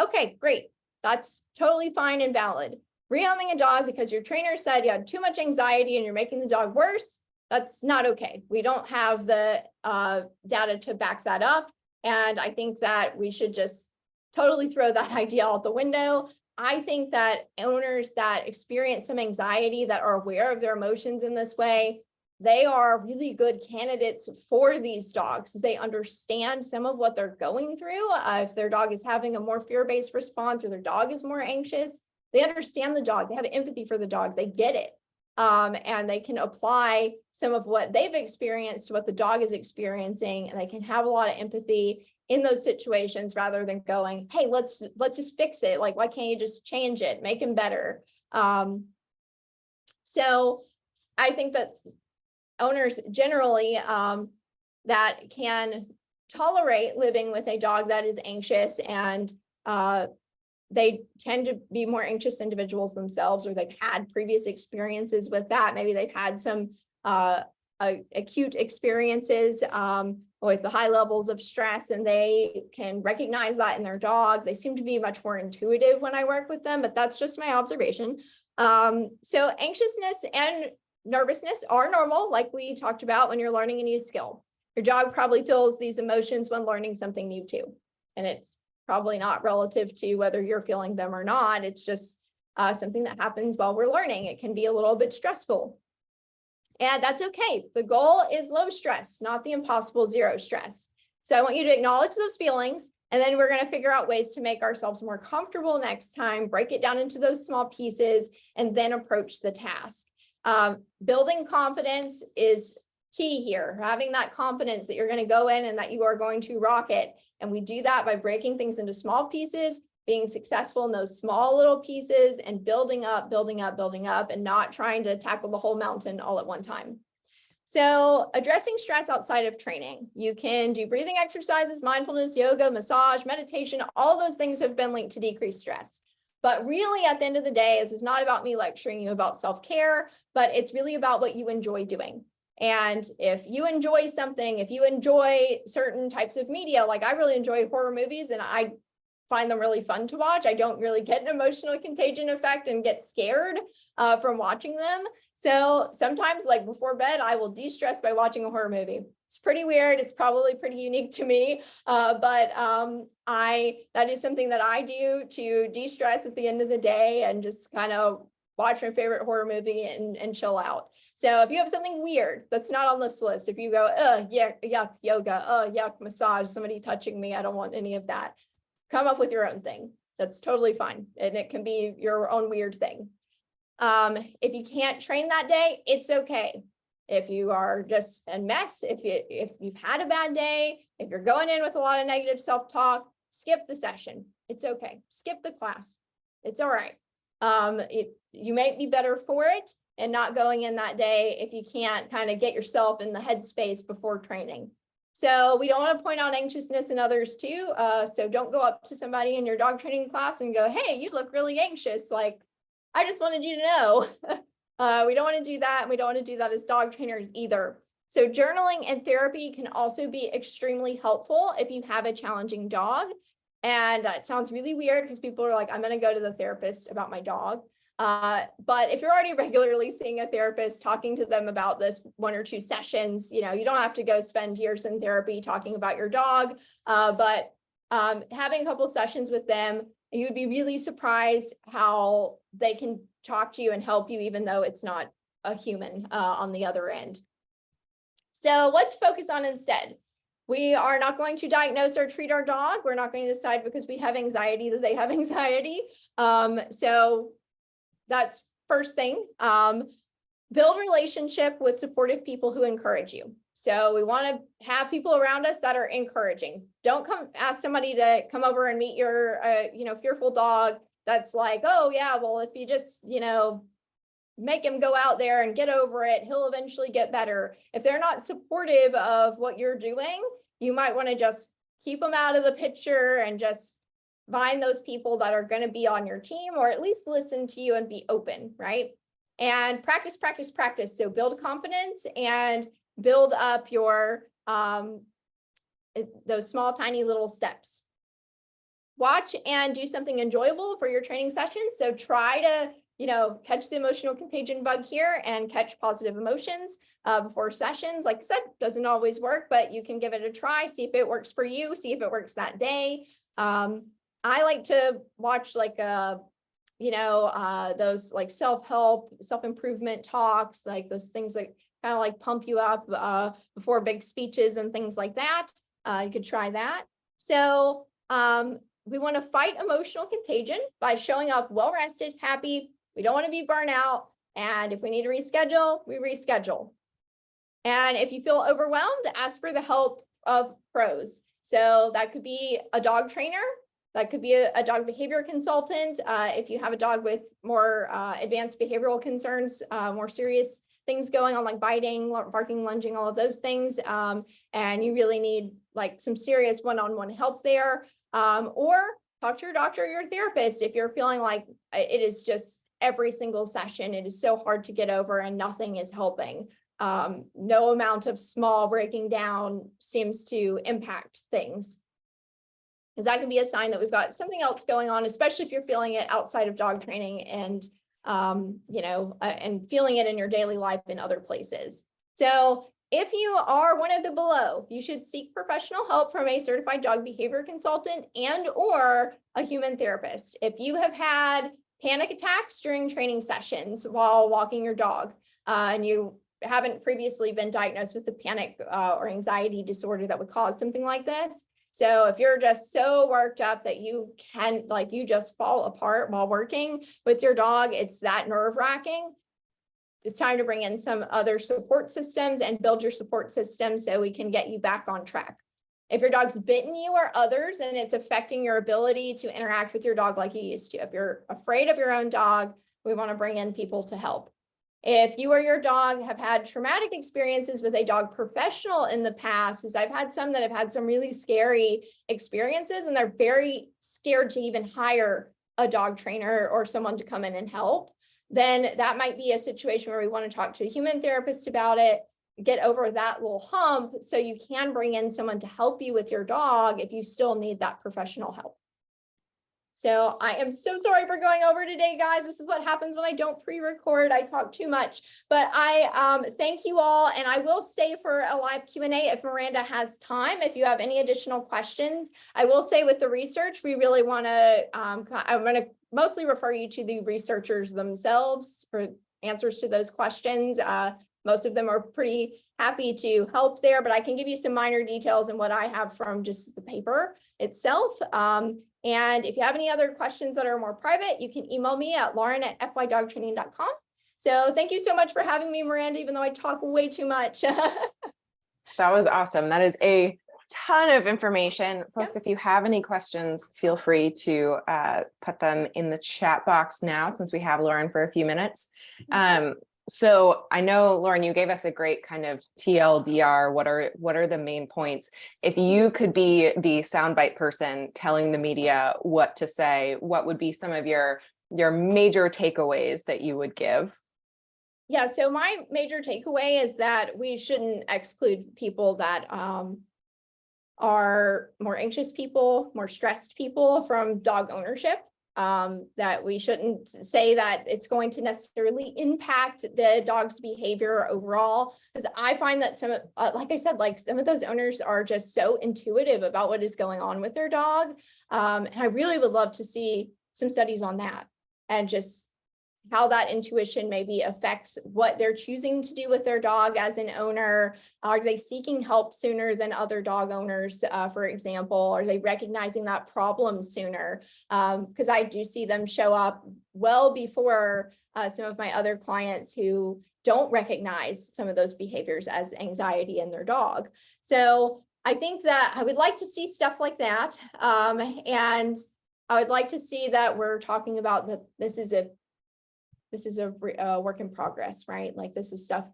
Okay, great. That's totally fine and valid. Rehoming a dog because your trainer said you had too much anxiety and you're making the dog worse. That's not okay. We don't have the data to back that up. And I think that we should just totally throw that idea out the window. I think that owners that experience some anxiety, that are aware of their emotions in this way, they are really good candidates for these dogs. They understand some of what they're going through. If their dog is having a more fear-based response or their dog is more anxious, they understand the dog. They have empathy for the dog. They get it. And they can apply some of what they've experienced to what the dog is experiencing, and they can have a lot of empathy in those situations rather than going, hey, let's just fix it. Like, why can't you just change it, make him better? So I think that owners generally that can tolerate living with a dog that is anxious, and they tend to be more anxious individuals themselves, or they've had previous experiences with that. Maybe they've had some acute experiences with the high levels of stress, and they can recognize that in their dog. They seem to be much more intuitive when I work with them, but that's just my observation. So anxiousness and nervousness are normal, like we talked about when you're learning a new skill. Your dog probably feels these emotions when learning something new too. And it's probably not relative to whether you're feeling them or not. It's just something that happens while we're learning. It can be a little bit stressful. And that's okay. The goal is low stress, not the impossible zero stress. So I want you to acknowledge those feelings, and then we're going to figure out ways to make ourselves more comfortable next time, break it down into those small pieces, and then approach the task. Building confidence is key here. Having that confidence that you're going to go in and that you are going to rock it. And we do that by breaking things into small pieces, being successful in those small little pieces, and building up, and not trying to tackle the whole mountain all at one time. So addressing stress outside of training, you can do breathing exercises, mindfulness, yoga, massage, meditation. All those things have been linked to decreased stress. But really, at the end of the day, this is not about me lecturing you about self-care, but it's really about what you enjoy doing. And if you enjoy something, if you enjoy certain types of media, like I really enjoy horror movies and I find them really fun to watch. I don't really get an emotional contagion effect and get scared from watching them. So sometimes, like before bed, I will de-stress by watching a horror movie. It's pretty weird. It's probably pretty unique to me, but that is something that I do to de-stress at the end of the day and just kind of watch my favorite horror movie and chill out. So if you have something weird that's not on this list, if you go, yuck, yoga, yuck, massage, somebody touching me, I don't want any of that. Come up with your own thing. That's totally fine. And it can be your own weird thing. If you can't train that day, it's okay. If you are just a mess, if you've had a bad day, if you're going in with a lot of negative self-talk, skip the session. It's okay. Skip the class. It's all right. You may be better for it and not going in that day if you can't kind of get yourself in the headspace before training. So we don't want to point out anxiousness in others too. So don't go up to somebody in your dog training class and go, hey, you look really anxious. Like, I just wanted you to know. We don't want to do that. And we don't want to do that as dog trainers either. So journaling and therapy can also be extremely helpful if you have a challenging dog. And it sounds really weird because people are like, I'm going to go to the therapist about my dog. But if you're already regularly seeing a therapist, talking to them about this 1 or 2 sessions, you don't have to go spend years in therapy talking about your dog. But having a couple sessions with them, you would be really surprised how they can talk to you and help you, even though it's not a human on the other end. So what to focus on instead? We are not going to diagnose or treat our dog. We're not going to decide because we have anxiety that they have anxiety. So that's first thing. Build relationship with supportive people who encourage you. So we want to have people around us that are encouraging. Don't come ask somebody to come over and meet your, fearful dog. That's like, oh yeah, well, if you just, make him go out there and get over it, he'll eventually get better. If they're not supportive of what you're doing, you might want to just keep them out of the picture and just find those people that are going to be on your team, or at least listen to you and be open, right? And practice, practice, practice. So build confidence and build up your, those small, tiny little steps. Watch and do something enjoyable for your training sessions. So try to, catch the emotional contagion bug here and catch positive emotions before sessions. Like I said, doesn't always work, but you can give it a try, see if it works for you, see if it works that day. I like to watch like, those like self-help, self-improvement talks, like those things that kind of like pump you up before big speeches and things like that. You could try that. So we want to fight emotional contagion by showing up well-rested, happy. We don't want to be burnt out. And if we need to reschedule, we reschedule. And if you feel overwhelmed, ask for the help of pros. So that could be a dog trainer. That could be a dog behavior consultant. If you have a dog with more advanced behavioral concerns, more serious things going on like biting, barking, lunging, all of those things. And you really need like some serious one-on-one help there. Or talk to your doctor or your therapist if you're feeling like it is just every single session, it is so hard to get over and nothing is helping. No amount of small breaking down seems to impact things. Because that could be a sign that we've got something else going on, especially if you're feeling it outside of dog training and, and feeling it in your daily life in other places. So if you are one of the below, you should seek professional help from a certified dog behavior consultant and or a human therapist. If you have had panic attacks during training sessions while walking your dog, and you haven't previously been diagnosed with a panic or anxiety disorder that would cause something like this. So if you're just so worked up that you just fall apart while working with your dog, it's that nerve-wracking. It's time to bring in some other support systems and build your support system so we can get you back on track. If your dog's bitten you or others and it's affecting your ability to interact with your dog like you used to, if you're afraid of your own dog, we want to bring in people to help. If you or your dog have had traumatic experiences with a dog professional in the past, as I've had some that have had some really scary experiences and they're very scared to even hire a dog trainer or someone to come in and help, then that might be a situation where we want to talk to a human therapist about it, get over that little hump so you can bring in someone to help you with your dog if you still need that professional help. So I am so sorry for going over today, guys. This is what happens when I don't pre-record. I talk too much, but I thank you all, and I will stay for a live Q&A if Miranda has time. If you have any additional questions, I will say with the research, we really want to, I'm going to mostly refer you to the researchers themselves for answers to those questions. Most of them are pretty happy to help there, but I can give you some minor details in what I have from just the paper itself. And if you have any other questions that are more private, you can email me at lauren@fydogtraining.com. So thank you so much for having me, Miranda, even though I talk way too much. That was awesome. That is a ton of information. Folks, Yep. if you have any questions, feel free to put them in the chat box now, since we have Lauren for a few minutes. So I know, Lauren, you gave us a great kind of TLDR. What are the main points? If you could be the soundbite person telling the media what to say, what would be some of your major takeaways that you would give? Yeah, so my major takeaway is that we shouldn't exclude people that are more anxious people, more stressed people from dog ownership. That we shouldn't say that it's going to necessarily impact the dog's behavior overall, because I find that some, like I said, like some of those owners are just so intuitive about what is going on with their dog. And I really would love to see some studies on that and just how that intuition maybe affects what they're choosing to do with their dog as an owner. Are they seeking help sooner than other dog owners, for example? Are they recognizing that problem sooner? Because I do see them show up well before some of my other clients who don't recognize some of those behaviors as anxiety in their dog. So I think that I would like to see stuff like that. And I would like to see that we're talking about that this is a work in progress, right? Like this is stuff,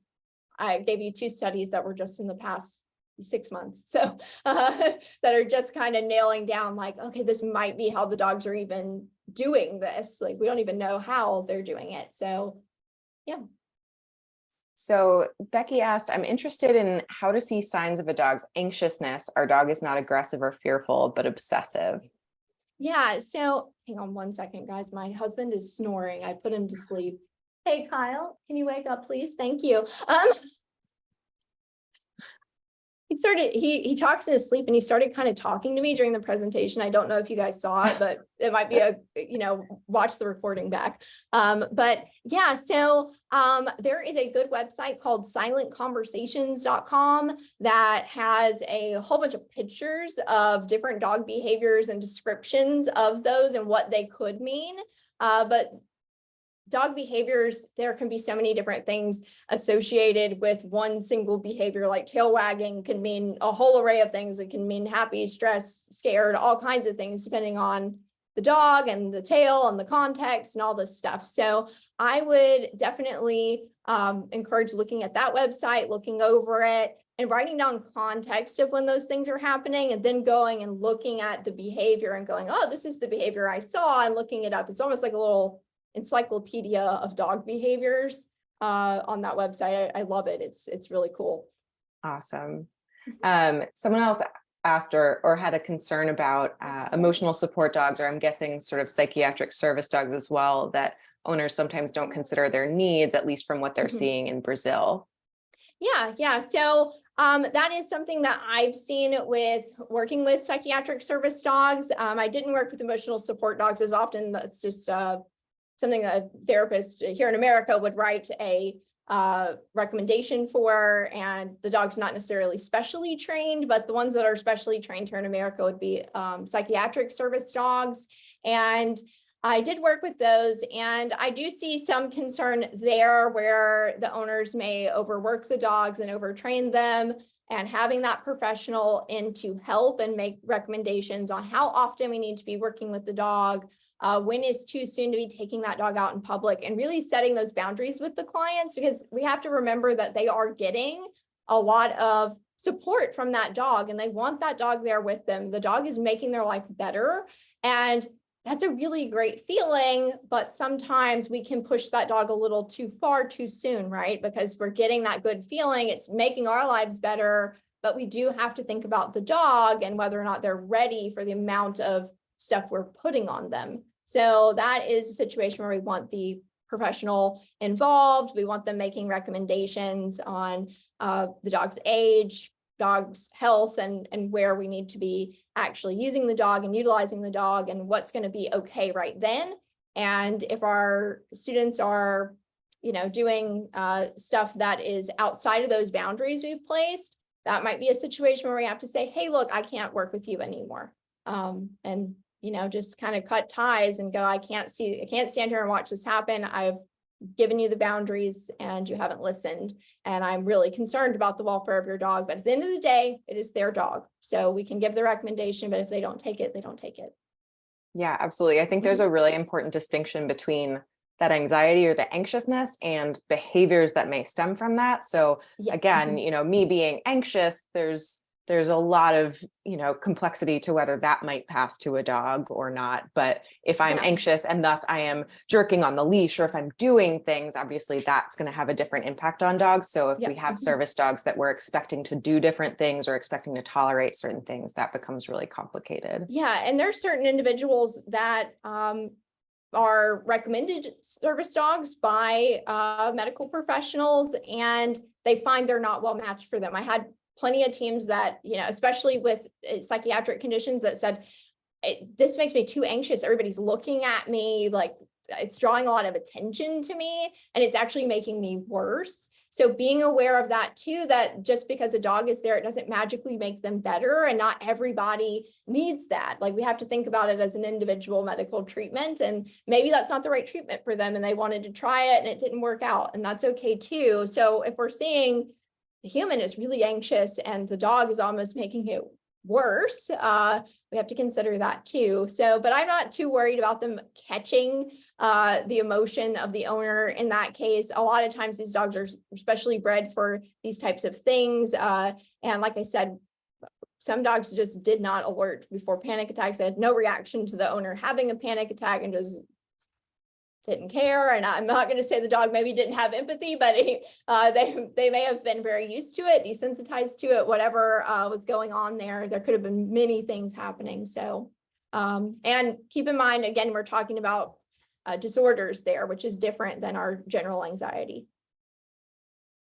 I gave you 2 studies that were just in the past 6 months. So that are just kind of nailing down like, okay, this might be how the dogs are even doing this. Like we don't even know how they're doing it. So yeah. So Becky asked, I'm interested in how to see signs of a dog's anxiousness. Our dog is not aggressive or fearful, but obsessive. Yeah, so hang on 1 second, guys. My husband is snoring. I put him to sleep. Hey, Kyle, can you wake up, please? Thank you. He talks in his sleep, and he started kind of talking to me during the presentation. I don't know if you guys saw it, but it might be watch the recording back. But yeah, so there is a good website called silentconversations.com that has a whole bunch of pictures of different dog behaviors and descriptions of those and what they could mean. But dog behaviors, there can be so many different things associated with one single behavior, like tail wagging can mean a whole array of things. It can mean happy, stressed, scared, all kinds of things, depending on the dog and the tail and the context and all this stuff. So I would definitely encourage looking at that website, looking over it, and writing down context of when those things are happening, and then going and looking at the behavior and going, oh, this is the behavior I saw, and looking it up. It's almost like a little encyclopedia of dog behaviors on that website. I love it. It's really cool. Awesome. Someone else asked or had a concern about emotional support dogs, or I'm guessing sort of psychiatric service dogs as well, that owners sometimes don't consider their needs, at least from what they're seeing in Brazil. Yeah. So that is something that I've seen with working with psychiatric service dogs. I didn't work with emotional support dogs as often. That's just something that a therapist here in America would write a recommendation for, and the dog's not necessarily specially trained, but the ones that are specially trained here in America would be psychiatric service dogs. And I did work with those, and I do see some concern there where the owners may overwork the dogs and overtrain them, and having that professional in to help and make recommendations on how often we need to be working with the dog, when is too soon to be taking that dog out in public, and really setting those boundaries with the clients, because we have to remember that they are getting a lot of support from that dog and they want that dog there with them. The dog is making their life better, and that's a really great feeling, but sometimes we can push that dog a little too far too soon, right? Because we're getting that good feeling, it's making our lives better, but we do have to think about the dog and whether or not they're ready for the amount of stuff we're putting on them. So that is a situation where we want the professional involved. We want them making recommendations on the dog's age, dog's health, and where we need to be actually using the dog and utilizing the dog, and what's going to be okay right then. And if our students are, doing stuff that is outside of those boundaries we've placed, that might be a situation where we have to say, hey, look, I can't work with you anymore. And just kind of cut ties and go, I can't stand here and watch this happen. I've given you the boundaries and you haven't listened. And I'm really concerned about the welfare of your dog. But at the end of the day, it is their dog. So we can give the recommendation, but if they don't take it, they don't take it. Yeah, absolutely. I think there's a really important distinction between that anxiety or the anxiousness and behaviors that may stem from that. So again, me being anxious, there's a lot of, complexity to whether that might pass to a dog or not. But if I'm anxious and thus I am jerking on the leash, or if I'm doing things, obviously that's going to have a different impact on dogs. So if we have service dogs that we're expecting to do different things or expecting to tolerate certain things, that becomes really complicated. Yeah. And there's certain individuals that are recommended service dogs by medical professionals, and they find they're not well matched for them. I had plenty of teams that, especially with psychiatric conditions, that said, this makes me too anxious. Everybody's looking at me, like it's drawing a lot of attention to me, and it's actually making me worse. So being aware of that too, that just because a dog is there, it doesn't magically make them better, and not everybody needs that. Like we have to think about it as an individual medical treatment, and maybe that's not the right treatment for them and they wanted to try it and it didn't work out, and that's okay too. So if we're seeing the human is really anxious and the dog is almost making it worse, we have to consider that too. So, but I'm not too worried about them catching the emotion of the owner in that case. A lot of times these dogs are especially bred for these types of things. And like I said, some dogs just did not alert before panic attacks. They had no reaction to the owner having a panic attack and just didn't care. And I'm not going to say the dog maybe didn't have empathy, but they may have been very used to it, desensitized to it, whatever was going on there. There could have been many things happening. So, and keep in mind, again, we're talking about disorders there, which is different than our general anxiety.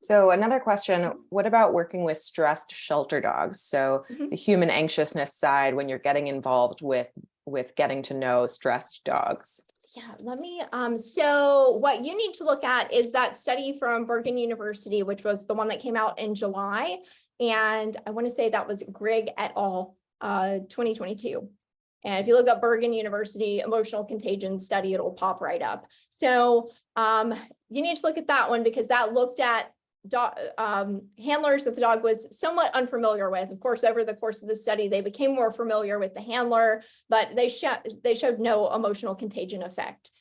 So another question, what about working with stressed shelter dogs? So the human anxiousness side, when you're getting involved with getting to know stressed dogs. Yeah, let me, so what you need to look at is that study from Bergen University, which was the one that came out in July. And I want to say that was Grigg et al. 2022. And if you look up Bergen University emotional contagion study, it'll pop right up. So you need to look at that one because that looked at handlers that the dog was somewhat unfamiliar with. Of course, over the course of the study, they became more familiar with the handler, but they showed no emotional contagion effect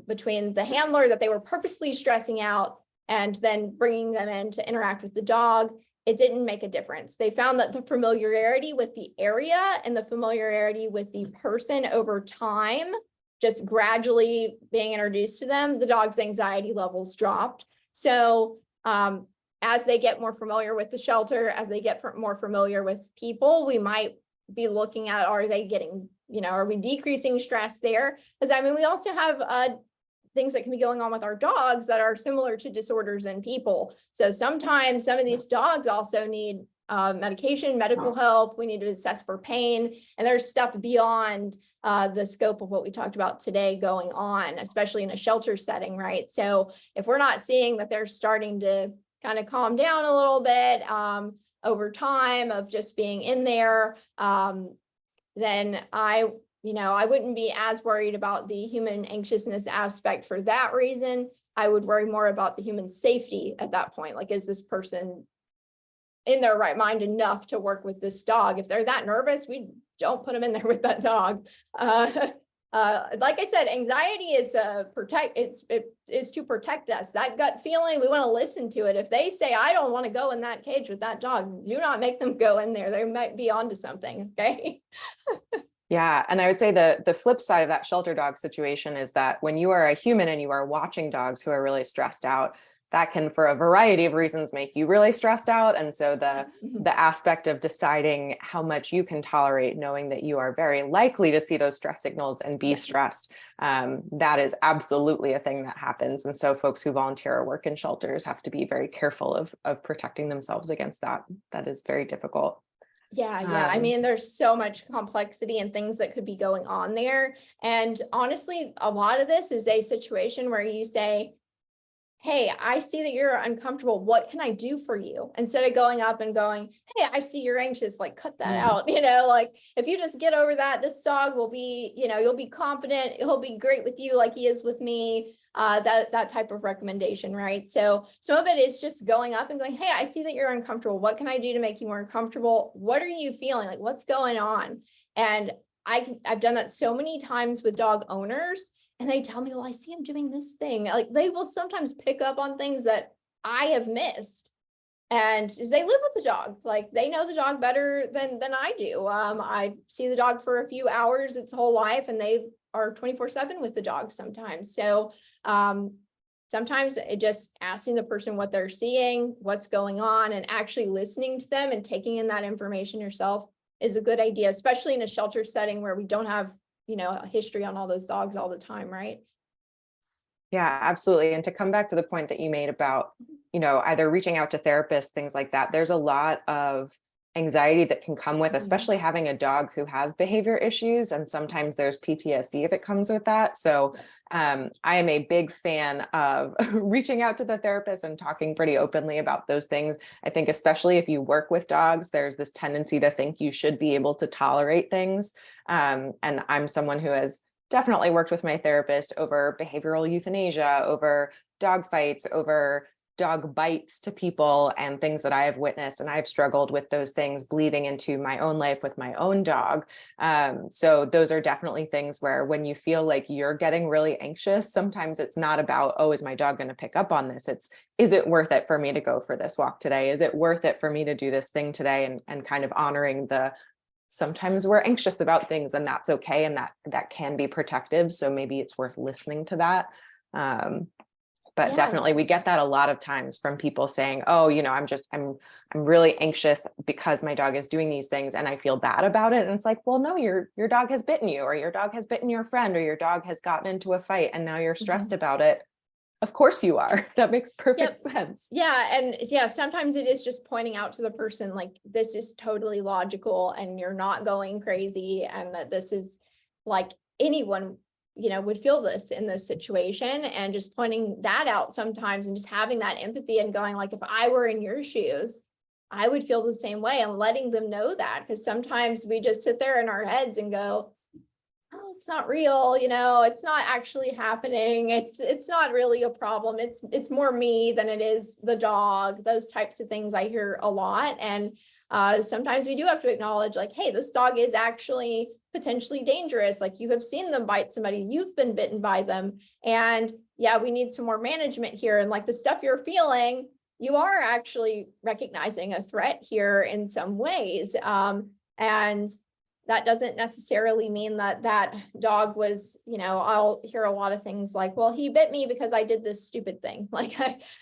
between the handler that they were purposely stressing out and then bringing them in to interact with the dog. It didn't make a difference. They found that the familiarity with the area and the familiarity with the person over time, just gradually being introduced to them, the dog's anxiety levels dropped. So as they get more familiar with the shelter, as they get more familiar with people, we might be looking at, are they getting, are we decreasing stress there? Because I mean, we also have things that can be going on with our dogs that are similar to disorders in people. So sometimes some of these dogs also need medication, medical help. We need to assess for pain. And there's stuff beyond the scope of what we talked about today going on, especially in a shelter setting, right? So if we're not seeing that they're starting to kind of calm down a little bit over time of just being in there, then I wouldn't be as worried about the human anxiousness aspect for that reason. I would worry more about the human safety at that point. Like, is this person in their right mind enough to work with this dog? If they're that nervous, we don't put them in there with that dog. Like I said, anxiety is it is to protect us. That gut feeling, we want to listen to it. If they say, I don't want to go in that cage with that dog, do not make them go in there. They might be onto something. Okay. Yeah. And I would say the flip side of that shelter dog situation is that when you are a human and you are watching dogs who are really stressed out, that can, for a variety of reasons, make you really stressed out. And so the aspect of deciding how much you can tolerate, knowing that you are very likely to see those stress signals and be stressed, that is absolutely a thing that happens. And so folks who volunteer or work in shelters have to be very careful of protecting themselves against that. That is very difficult. Yeah. I mean, there's so much complexity and things that could be going on there. And honestly, a lot of this is a situation where you say, hey, I see that you're uncomfortable. What can I do for you? Instead of going up and going, hey, I see you're anxious, like cut that out. Like if you just get over that, this dog will be, you'll be confident. He'll be great with you like he is with me. That type of recommendation, right? So some of it is just going up and going, hey, I see that you're uncomfortable. What can I do to make you more comfortable? What are you feeling? Like what's going on? And I've done that so many times with dog owners. And they tell me, well, I see him doing this thing. Like they will sometimes pick up on things that I have missed. And they live with the dog, like they know the dog better than I do. I see the dog for a few hours its whole life, and they are 24/7 with the dog sometimes. So sometimes it just asking the person what they're seeing, what's going on, and actually listening to them and taking in that information yourself is a good idea, especially in a shelter setting where we don't have a history on all those dogs all the time, right? Yeah, absolutely. And to come back to the point that you made about, either reaching out to therapists, things like that, there's a lot of anxiety that can come with, especially having a dog who has behavior issues. And sometimes there's PTSD if it comes with that. So I am a big fan of reaching out to the therapist and talking pretty openly about those things. I think especially if you work with dogs, there's this tendency to think you should be able to tolerate things. And I'm someone who has definitely worked with my therapist over behavioral euthanasia, over dog fights, over dog bites to people and things that I have witnessed. And I've struggled with those things bleeding into my own life with my own dog. So those are definitely things where when you feel like you're getting really anxious, sometimes it's not about, oh, is my dog going to pick up on this? It's, is it worth it for me to go for this walk today? Is it worth it for me to do this thing today? And kind of honoring sometimes we're anxious about things, and that's okay. And that can be protective. So maybe it's worth listening to that. But definitely we get that a lot of times from people saying, oh, I'm really anxious because my dog is doing these things and I feel bad about it. And it's like, well, no, your dog has bitten you, or your dog has bitten your friend, or your dog has gotten into a fight and now you're stressed about it. Of course you are. That makes perfect sense. Yeah. And sometimes it is just pointing out to the person, like, this is totally logical and you're not going crazy. And that this is like anyone, would feel this in this situation, and just pointing that out sometimes and just having that empathy and going like, if I were in your shoes, I would feel the same way, and letting them know that, because sometimes we just sit there in our heads and go, oh, it's not real, it's not actually happening. It's not really a problem. It's more me than it is the dog. Those types of things I hear a lot. And sometimes we do have to acknowledge like, hey, this dog is actually potentially dangerous. Like you have seen them bite somebody, you've been bitten by them. And we need some more management here. And like the stuff you're feeling, you are actually recognizing a threat here in some ways. And that doesn't necessarily mean that dog was, I'll hear a lot of things like, well, he bit me because I did this stupid thing. Like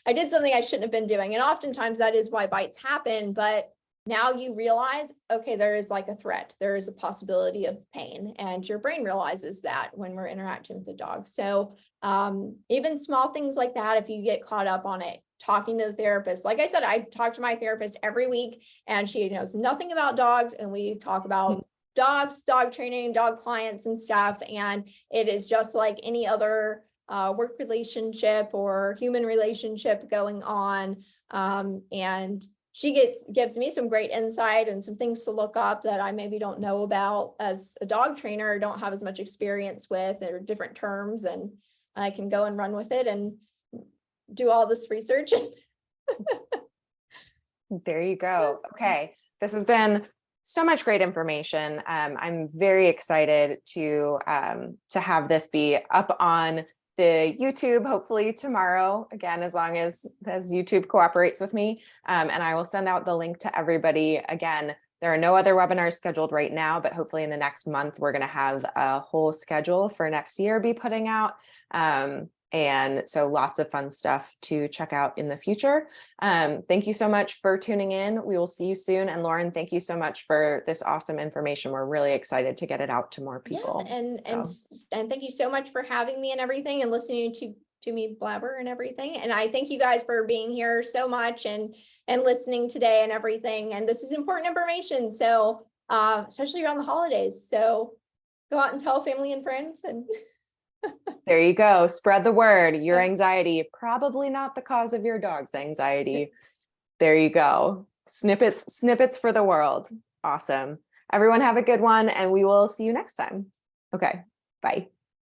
I did something I shouldn't have been doing. And oftentimes that is why bites happen. But now you realize, okay, there is like a threat. There is a possibility of pain, and your brain realizes that when we're interacting with the dog. So even small things like that, if you get caught up on it, talking to the therapist. Like I said, I talk to my therapist every week, and she knows nothing about dogs. And we talk about dogs, dog training, dog clients and stuff. And it is just like any other work relationship or human relationship going on. And she gives me some great insight and some things to look up that I maybe don't know about as a dog trainer, or don't have as much experience with, or different terms, and I can go and run with it and do all this research. There you go. Okay. This has been so much great information. I'm very excited to have this be up on the YouTube, hopefully tomorrow, again, as long as YouTube cooperates with me. And I will send out the link to everybody. Again, there are no other webinars scheduled right now, but hopefully in the next month, we're going to have a whole schedule for next year be putting out. And so lots of fun stuff to check out in the future. Thank you so much for tuning in. We will see you soon. And Lauren, thank you so much for this awesome information. We're really excited to get it out to more people. Yeah, and thank you so much for having me and everything and listening to me blabber and everything. And I thank you guys for being here so much and listening today and everything. And this is important information. So especially around the holidays. So go out and tell family and friends and There you go. Spread the word. Your anxiety, probably not the cause of your dog's anxiety. There you go. Snippets for the world. Awesome. Everyone have a good one, and we will see you next time. Okay, bye.